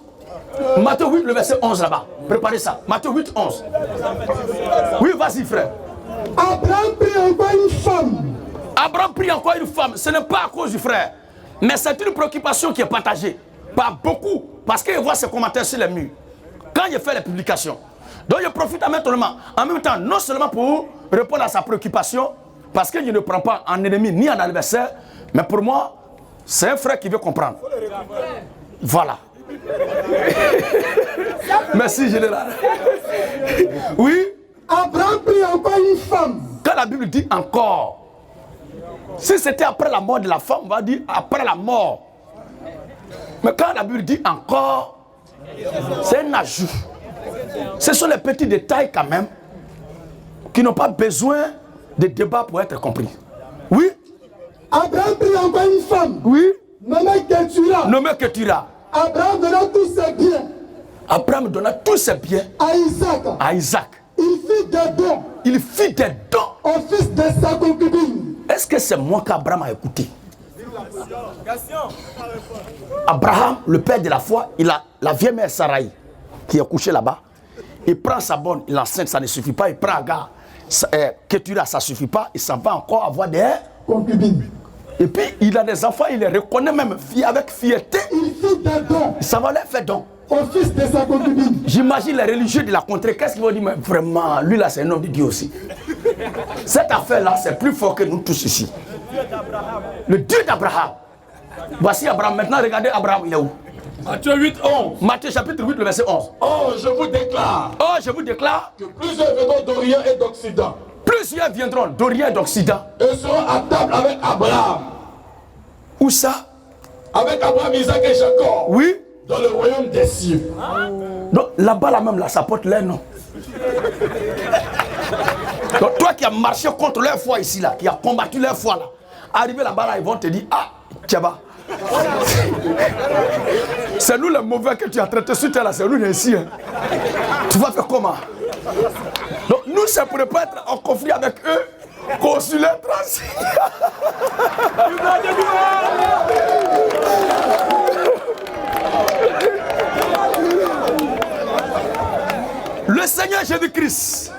Matthieu 8, le verset 11 là-bas. Préparez ça. Matthieu 8, 11. Oui, vas-y, frère. Abraham prit encore une femme. Abraham prit encore une femme. Ce n'est pas à cause du frère. Mais c'est une préoccupation qui est partagée par beaucoup. Parce qu'il voit ses commentaires sur les murs. Quand il fait les publications. Donc je profite en même temps, non seulement pour répondre à sa préoccupation, parce que je ne prends pas en ennemi ni en adversaire, mais pour moi, c'est un frère qui veut comprendre. Voilà. Merci, général. Oui. Abraham prit encore une femme. Quand la Bible dit encore, si c'était après la mort de la femme, on va dire après la mort. Mais quand la Bible dit encore, c'est un ajout. Ce sont les petits détails quand même qui n'ont pas besoin de débat pour être compris. Oui. Abraham prit encore une femme. Oui. Nommée Ketura. Nommé Ketura. Abraham donna tous ses biens. Abraham donna tous ses biens à Isaac. À Isaac. Il fit des dons. Il fit des dons au fils de sa concubine. Est-ce que c'est moi qu'Abraham a écouté? Abraham, le père de la foi, il a la vieille mère Sarai qui est couchée là-bas. Il prend sa bonne, il l'enceinte, ça ne suffit pas. Il prend Agar, Ketura, ça ne suffit pas. Il s'en va encore avoir des concubines. Et puis il a des enfants, il les reconnaît même avec fierté. Il fit des dons. Ça va leur faire don au fils de sa concubine. J'imagine les religieux de la contrée, qu'est-ce qu'ils vont dire? Mais vraiment, lui là c'est un homme de Dieu aussi. Cette affaire-là, c'est plus fort que nous tous ici. Le Dieu d'Abraham. Voici Abraham. Maintenant, regardez Abraham, il est où? Matthieu 8, 11. Matthieu chapitre 8, le verset 11. Oh, je vous déclare que plusieurs viendront d'Orient et d'Occident. Plusieurs viendront d'Orient et d'Occident. Et seront à table avec Abraham. Où ça? Avec Abraham, Isaac et Jacob. Oui. Dans le royaume des cieux. Donc là-bas, là même, là, ça porte leur nom. Donc toi qui as marché contre leur foi ici, là, qui as combattu leur foi, là, arrivé là-bas, là, ils vont te dire, ah, Tchaba. C'est nous les mauvais que tu as traités sur terre, là, c'est nous les ici. Hein. Tu vas faire comment? Donc nous, c'est pour ne pas être en conflit avec eux, qu'on suit leur trace. Le Seigneur Jésus-Christ,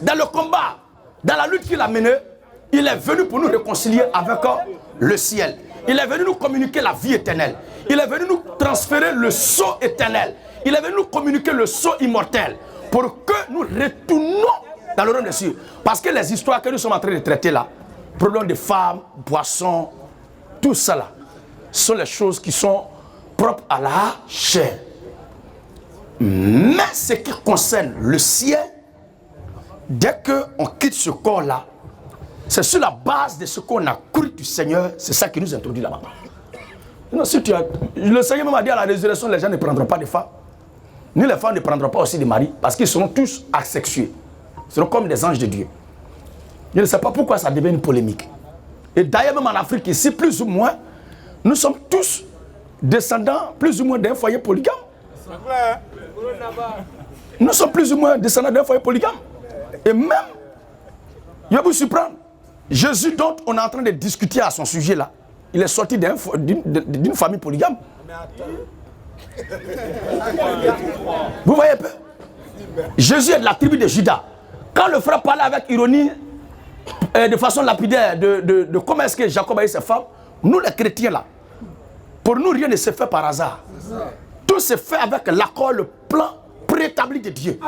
dans le combat, dans la lutte qu'il a menée, il est venu pour nous réconcilier avec le ciel. Il est venu nous communiquer la vie éternelle. Il est venu nous transférer le sceau éternel. Il est venu nous communiquer le sceau immortel pour que nous retournions dans le royaume des cieux. Parce que les histoires que nous sommes en train de traiter là, problème de femmes, boissons, tout ça là, sont les choses qui sont propres à la chair. Mais ce qui concerne le ciel, dès qu'on quitte ce corps-là, c'est sur la base de ce qu'on a cru du Seigneur, c'est ça qui nous introduit là-bas. Non, si le Seigneur m'a dit à la résurrection, les gens ne prendront pas de femmes, ni les femmes ne prendront pas aussi de maris, parce qu'ils seront tous asexués. Ils seront comme des anges de Dieu. Je ne sais pas pourquoi ça devient une polémique. Et d'ailleurs, même en Afrique, ici, plus ou moins, nous sommes tous descendants, plus ou moins, d'un foyer polygame. Nous sommes plus ou moins descendants d'un foyer polygame. Et même, je vais vous surprendre, Jésus dont on est en train de discuter à son sujet là, il est sorti d'une famille polygame. Vous voyez un peu? Jésus est de la tribu de Juda. Quand le frère parlait avec ironie, de façon lapidaire, de comment est-ce que Jacob a eu ses femmes, nous les chrétiens là, pour nous rien ne se fait par hasard. Tout se fait avec l'accord, le plan préétabli de Dieu.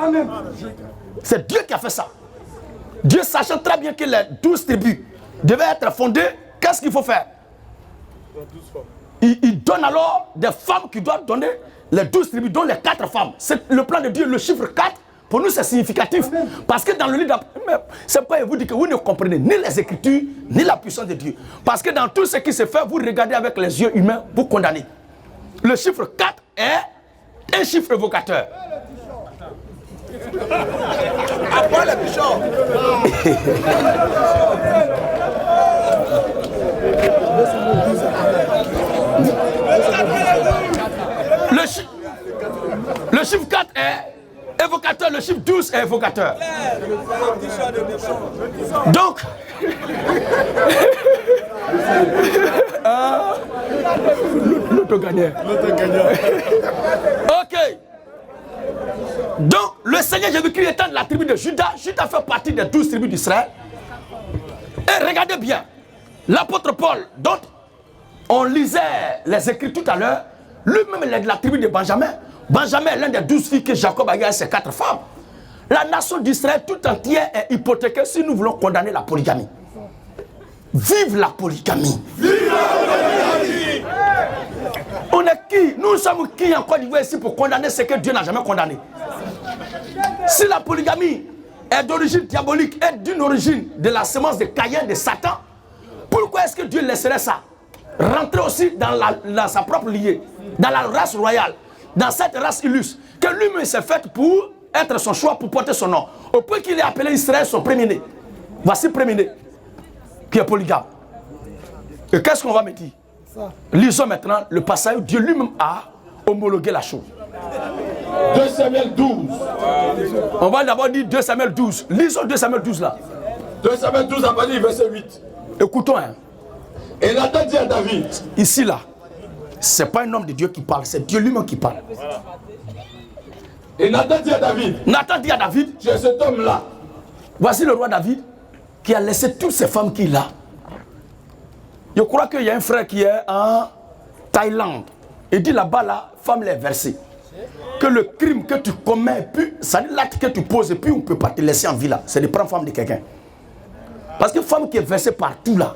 C'est Dieu qui a fait ça. Dieu sachant très bien que les 12 tribus devaient être fondées, qu'est-ce qu'il faut faire? Il donne alors des femmes qui doivent donner les 12 tribus, dont les 4 femmes. C'est le plan de Dieu, le chiffre 4 Pour nous, c'est significatif. Parce que dans le livre, c'est pourquoi je vous dis que vous ne comprenez ni les Écritures, ni la puissance de Dieu. Parce que dans tout ce qui se fait, vous regardez avec les yeux humains, vous condamnez. Le chiffre 4 est un chiffre évocateur. Après le bishop. Le chiffre 4 est évocateur, le chiffre 12 est évocateur. Donc, l'auto-gagnant. Ok. Donc, le Seigneur Jésus-Christ étant de la tribu de Judas, Judas fait partie des 12 tribus d'Israël. Et regardez bien, l'apôtre Paul, dont on lisait les écrits tout à l'heure, lui-même est de la tribu de Benjamin. Benjamin est l'un des 12 filles que Jacob a eu avec ses 4 femmes. La nation d'Israël tout entière est hypothéquée si nous voulons condamner la polygamie. Vive la polygamie! Vive la polygamie! On est qui? Nous sommes qui en Côte d'Ivoire ici pour condamner ce que Dieu n'a jamais condamné? Si la polygamie est d'origine diabolique, est d'une origine de la semence de Caïn, de Satan, pourquoi est-ce que Dieu laisserait ça rentrer aussi dans sa propre lignée, dans la race royale, dans cette race illustre, que lui-même s'est fait pour être son choix, pour porter son nom, au point qu'il est appelé Israël son premier-né. Voici le premier-né, qui est polygame. Et qu'est-ce qu'on va me dire? Lisons maintenant le passage où Dieu lui-même a homologué la chose. 2 Samuel 12. On va d'abord dire 2 Samuel 12. Lisons 2 Samuel 12 là. 2 Samuel 12 à partir du verset 8. Écoutons. Hein. Et Nathan dit à David. Ici là, c'est pas un homme de Dieu qui parle, c'est Dieu lui-même qui parle. Et Nathan dit à David. Nathan dit à David. Tu es cet homme-là. Voici le roi David qui a laissé toutes ces femmes qu'il a. Je crois qu'il y a un frère qui est en Thaïlande. Il dit là-bas, la femme l'est versée. Que le crime que tu commets, puis l'acte que tu poses, puis on ne peut pas te laisser en vie là. C'est de prendre femme de quelqu'un. Parce que femme qui est versée partout là,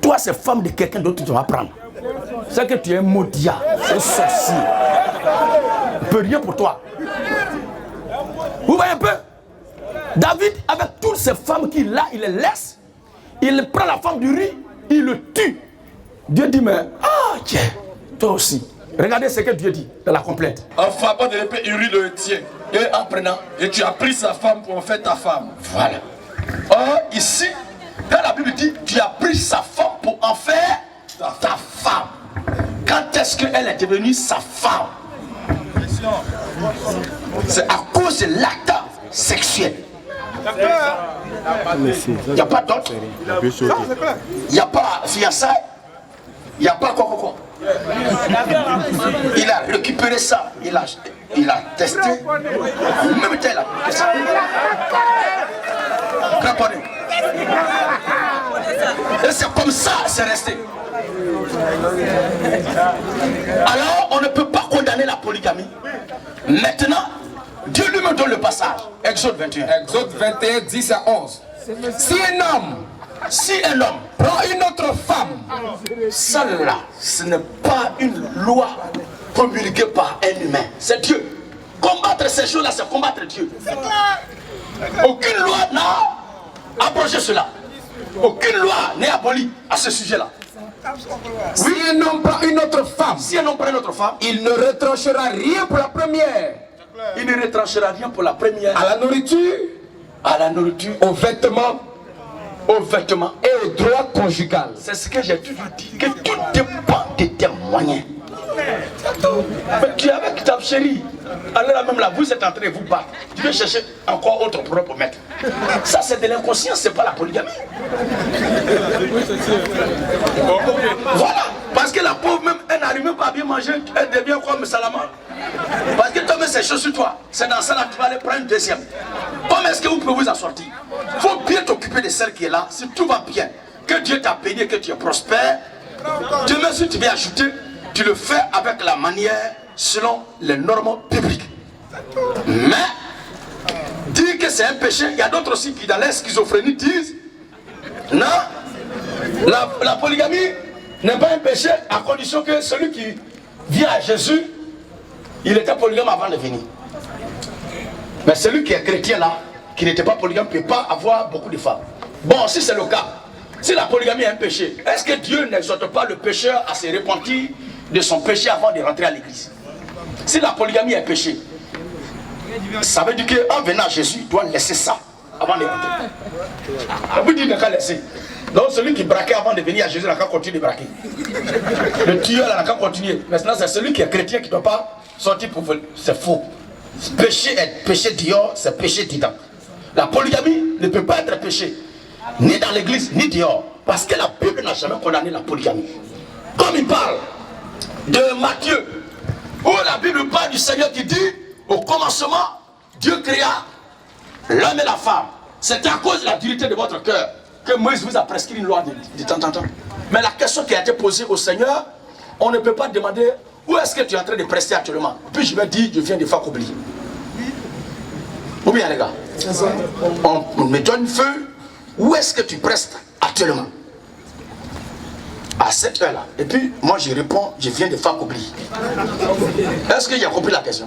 toi c'est femme de quelqu'un d'autre que tu vas prendre. C'est que tu es un maudit, un sorcier. Il ne peut rien pour toi. Vous voyez un peu? David, avec toutes ces femmes qu'il a, il les laisse. Il prend la femme du riz, il le tue. Dieu dit, mais, ah tiens, toi aussi. Regardez ce que Dieu dit dans la complète. En frappant de l'épée, Uri le tient. Et en prenant, et tu as pris sa femme pour en faire ta femme. Voilà. Or, ici, dans la Bible dit, tu as pris sa femme pour en faire ta femme. Quand est-ce qu'elle est devenue sa femme? C'est à cause de l'acte sexuel. Il n'y a pas d'autre. Il n'y a pas fiançailles. Il n'y a pas quoi. Il a récupéré ça. Il a testé. Même tel a fait ça. Et c'est comme ça, c'est resté. Alors, on ne peut pas condamner la polygamie. Maintenant, Dieu lui-même donne le passage. Exode 21. Exode 21, 10 à 11. Si un homme Prends une autre femme. Celle-là, ce n'est pas une loi promulguée par un humain. C'est Dieu. Combattre ces choses-là, c'est combattre Dieu. Aucune loi n'a abrogé cela. Aucune loi n'est abolie à ce sujet-là. Si un homme prend une autre femme, Si un homme prend une autre femme, il ne retranchera rien pour la première. il ne retranchera rien pour la première. À la nourriture, À la nourriture, aux vêtements aux vêtements. et au droit conjugal. C'est ce que j'ai toujours dit, que tout dépend de tes moyens. Mais tu es avec ta chérie, allez là même là, vous êtes en train de vous battre. Tu veux chercher encore autre problème pour mettre. Ça c'est de l'inconscience, c'est pas la polygamie. Voilà, parce que la pauvre même, elle n'arrive même pas à bien manger, elle devient comme Salama. Parce que toi même c'est chaud sur toi, c'est dans ça là que tu vas aller prendre une deuxième. Comment est-ce que vous pouvez vous en sortir? Il faut bien t'occuper de celle qui est là, si tout va bien, que Dieu t'a béni, que tu es prospère. Demain si tu veux ajouter, tu le fais avec la manière selon les normes bibliques. Mais dire que c'est un péché, il y a d'autres aussi qui dans la schizophrénie disent non, la polygamie n'est pas un péché à condition que celui qui vient à Jésus, il était polygame avant de venir. Mais celui qui est chrétien là, qui n'était pas polygame, ne peut pas avoir beaucoup de femmes. Bon, si c'est le cas, si la polygamie est un péché, est-ce que Dieu n'exhorte pas le pécheur à se repentir de son péché avant de rentrer à l'église? Si la polygamie est un péché, ça veut dire qu'en venant à Jésus, il doit laisser ça avant de rentrer. On vous dit de qu'à laisser. Donc celui qui braquait avant de venir à Jésus n'a qu'à continuer de braquer. Le tueur n'a qu'à continuer. Maintenant c'est celui qui est chrétien qui ne doit pas sortir pour voler. C'est faux. Péché est péché dehors, c'est péché dedans. La polygamie ne peut pas être péché, ni dans l'église, ni dehors. Parce que la Bible n'a jamais condamné la polygamie. Comme il parle de Matthieu, où la Bible parle du Seigneur qui dit, au commencement, Dieu créa l'homme et la femme. C'est à cause de la dureté de votre cœur que Moïse vous a prescrit une loi de temps en temps. Mais la question qui a été posée au Seigneur, on ne peut pas demander où est-ce que tu es en train de prester actuellement. Puis je vais dire, je viens de Fakobli. Ou bien les gars, on me donne feu, où est-ce que tu prestes actuellement? À cette heure-là. Et puis moi je réponds, je viens de Fakobli. Est-ce qu'il a compris la question?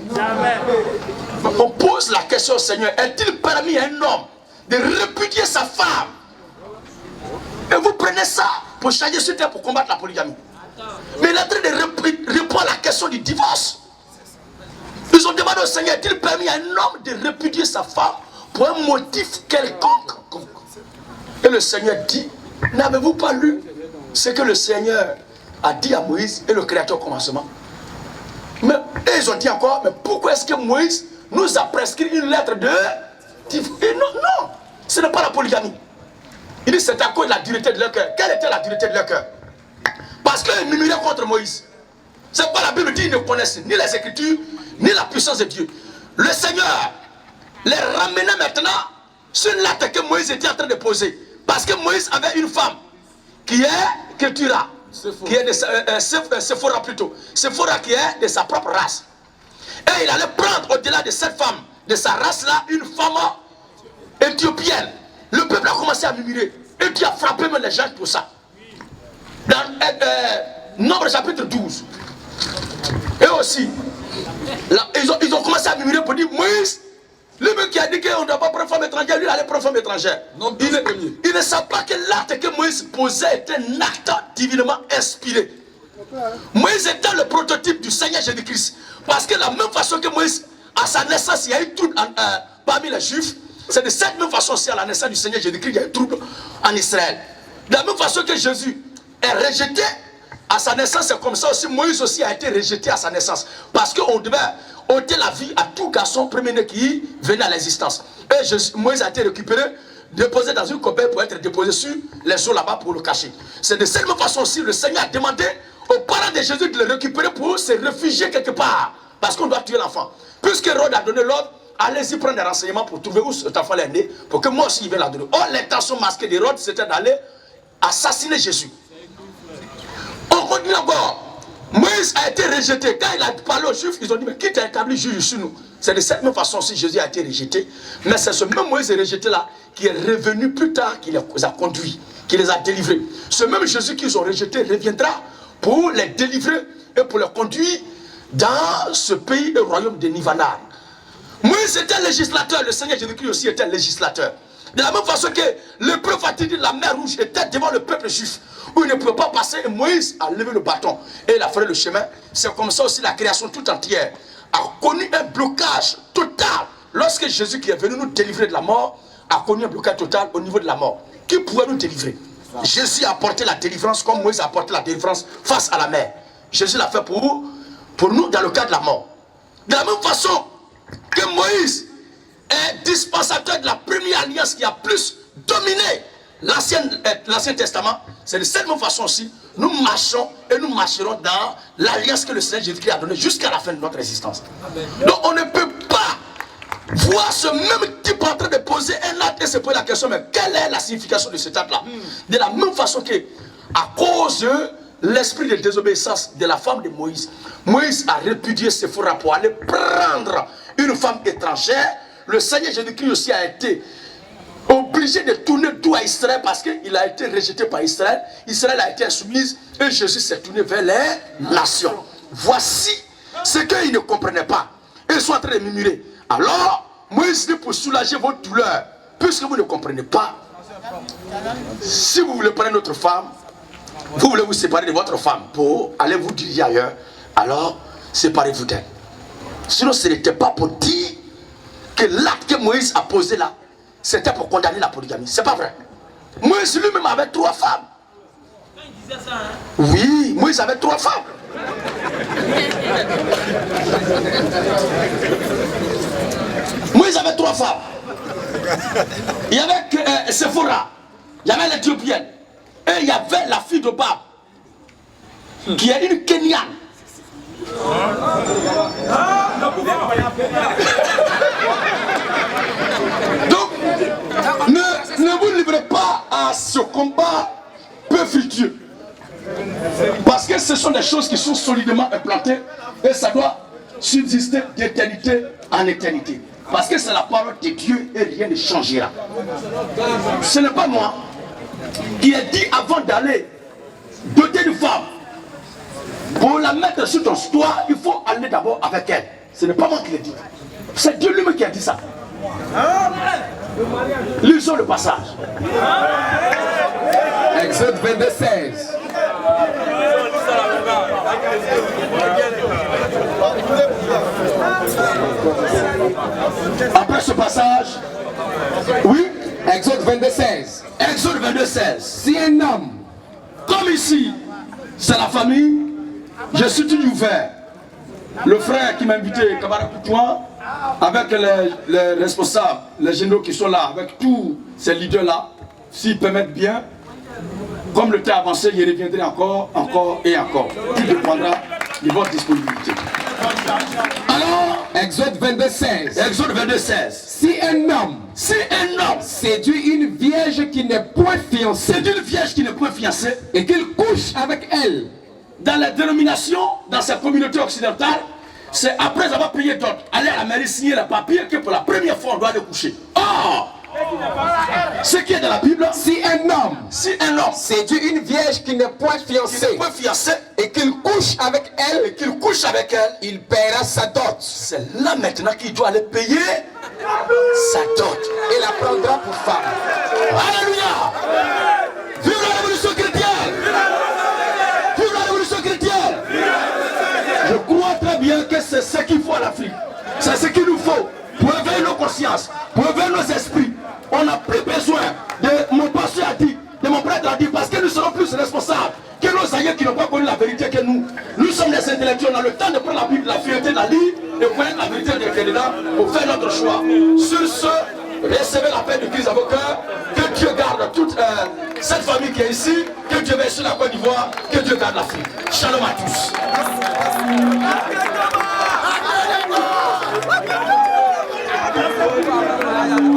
On pose la question au Seigneur, est-il permis à un homme de répudier sa femme? Et vous prenez ça pour changer sur terre pour combattre la polygamie. Mais il est en train de répondre à la question du divorce. Ils ont demandé au Seigneur, est-il permis à un homme de répudier sa femme pour un motif quelconque? Et le Seigneur dit, n'avez-vous pas lu ce que le Seigneur a dit à Moïse et le Créateur au commencement? Mais et ils ont dit encore, mais pourquoi est-ce que Moïse nous a prescrit une lettre de divorce? Et non, ce n'est pas la polygamie. Il dit c'est à cause de la dureté de leur cœur. Quelle était la dureté de leur cœur? Parce qu'ils murmuraient contre Moïse. C'est pourquoi la Bible dit qu'ils ne connaissent ni les Écritures, ni la puissance de Dieu. Le Seigneur les ramenait maintenant sur l'acte que Moïse était en train de poser. Parce que Moïse avait une femme qui est Ketura, qui est de Séphora plutôt. Séphora qui est de sa propre race. Et il allait prendre au-delà de cette femme, de sa race-là, une femme éthiopienne. Le peuple a commencé à murmurer. Et Dieu a frappé même les gens pour ça. Dans Nombre chapitre 12. Et aussi, là, ils ont commencé à murmurer pour dire Moïse, le mec qui a dit qu'on ne doit pas prendre femme étrangère, lui il allait prendre femme étrangère. Il ne savait pas que l'acte que Moïse posait était un acte divinement inspiré. Moïse était le prototype du Seigneur Jésus-Christ. Parce que la même façon que Moïse, à sa naissance, il y a eu trouble parmi les Juifs. C'est de cette même façon aussi à la naissance du Seigneur Jésus-Christ, il y a eu trouble en Israël. De la même façon que Jésus est rejeté à sa naissance, c'est comme ça aussi Moïse aussi a été rejeté à sa naissance. Parce qu'on devait ôter la vie à tout garçon premier-né qui venait à l'existence. Et Moïse a été récupéré, déposé dans une coupelle pour être déposé sur les eaux là-bas pour le cacher. C'est de cette même façon aussi le Seigneur a demandé aux parents de Jésus de le récupérer pour se réfugier quelque part. Parce qu'on doit tuer l'enfant. Puisque Hérode a donné l'ordre, allez-y prendre des renseignements pour trouver où cet enfant est né, pour que moi aussi il vienne la donner. Or, l'intention masquée d'Hérode, c'était d'aller assassiner Jésus. On continue encore. Moïse a été rejeté. Quand il a parlé aux Juifs, ils ont dit, mais qui t'a établi juge sur nous? C'est de cette même façon si Jésus a été rejeté. Mais c'est ce même Moïse rejeté là qui est revenu plus tard, qui les a conduits, qui les a délivrés. Ce même Jésus qu'ils ont rejeté reviendra pour les délivrer et pour les conduire dans ce pays et royaume de Nivana. Moïse était législateur, le Seigneur Jésus-Christ aussi était législateur. De la même façon que le preuve fatidique de la mer Rouge était devant le peuple juif, où il ne pouvait pas passer, et Moïse a levé le bâton et il a fait le chemin. C'est comme ça aussi la création tout entière a connu un blocage total. Lorsque Jésus qui est venu nous délivrer de la mort, a connu un blocage total au niveau de la mort. Qui pouvait nous délivrer? Jésus a apporté la délivrance comme Moïse a apporté la délivrance face à la mer. Jésus l'a fait pour nous dans le cas de la mort. De la même façon que Moïse est dispensateur de la première alliance qui a plus dominé l'Ancien Testament, c'est de cette même façon aussi, nous marchons et nous marcherons dans l'alliance que le Seigneur Jésus-Christ a donnée jusqu'à la fin de notre existence. Donc on ne peut pas voir ce même type en train de poser un acte et se poser la question, mais quelle est la signification de cet acte-là? De la même façon que, à cause de l'esprit de désobéissance de la femme de Moïse, Moïse a répudié Séphora pour aller prendre une femme étrangère. Le Seigneur Jésus-Christ aussi a été obligé de tourner tout à Israël parce qu'il a été rejeté par Israël. Israël a été insoumise et Jésus s'est tourné vers les nations. Voici ce qu'ils ne comprenaient pas. Ils sont en train de murmurer. Alors, Moïse dit pour soulager votre douleur, puisque vous ne comprenez pas. Si vous voulez prendre notre femme, vous voulez vous séparer de votre femme pour aller vous diriger ailleurs, alors séparez-vous d'elle. Sinon, ce n'était pas pour dire que l'acte que Moïse a posé là, c'était pour condamner la polygamie. C'est pas vrai. Moïse lui-même avait 3 femmes. Oui, Moïse avait 3 femmes. Moïse avait 3 femmes. Il y avait Séphora, il y avait l'Éthiopienne, et il y avait la fille de Bab, qui est une Kenyane. Donc, ne vous livrez pas à ce combat peu fructueux. Parce que ce sont des choses qui sont solidement implantées et ça doit subsister d'éternité en éternité. Parce que c'est la parole de Dieu et rien ne changera. Ce n'est pas moi qui ai dit avant d'aller doter une femme, pour la mettre sur ton toit, il faut aller d'abord avec elle. Ce n'est pas moi qui l'ai dit. C'est Dieu lui-même qui a dit ça. Lisons le passage. Exode 22:16. Après ce passage, oui, Exode 22:16. Exode 22:16. Si un homme, Comme ici, c'est la famille, je suis tout ouvert. Le frère qui m'a invité, Kabara Koutouan, avec les responsables, les généraux qui sont là, avec tous ces leaders-là, s'ils permettent bien, comme le temps avancé, il reviendrait encore et encore. Tout dépendra de votre disponibilité. Alors, Exode 22:16. Exode 22:16. Si un homme séduit une vierge qui n'est point fiancée, C'est une vierge qui n'est point fiancée. et qu'il couche avec elle, Dans les dénominations, dans ces communautés occidentales, c'est après avoir payé d'autres, aller à la mairie signer le papier que pour la première fois on doit aller coucher. Or, ce qui est dans la Bible, si un homme si un homme séduit une vierge qui n'est point qui n'est fiancée point fiancé et qu'il couche avec elle, et qu'il couche avec elle, il paiera sa dot c'est là maintenant qu'il doit aller payer sa dot. et la prendra pour femme. Alléluia! Vive la révolution chrétienne! Vive la révolution chrétienne! Je crois très bien que c'est ce qu'il faut à l'Afrique. C'est ce qu'il nous faut pour éveiller nos consciences, pour éveiller nos esprits. On n'a plus besoin de mon pasteur a dit, de mon prêtre a dit, parce que nous serons plus responsables que nos aïeux qui n'ont pas connu la vérité que nous. Nous sommes des intellectuels, on a le temps de prendre la Bible, la fierté de la lire, de connaître la vérité de Canada pour faire notre choix. Sur ce, recevez la paix de Christ à vos cœurs. Que Dieu garde toute cette famille qui est ici. Que Dieu veille sur la Côte d'Ivoire. Que Dieu garde l'Afrique. Shalom à tous.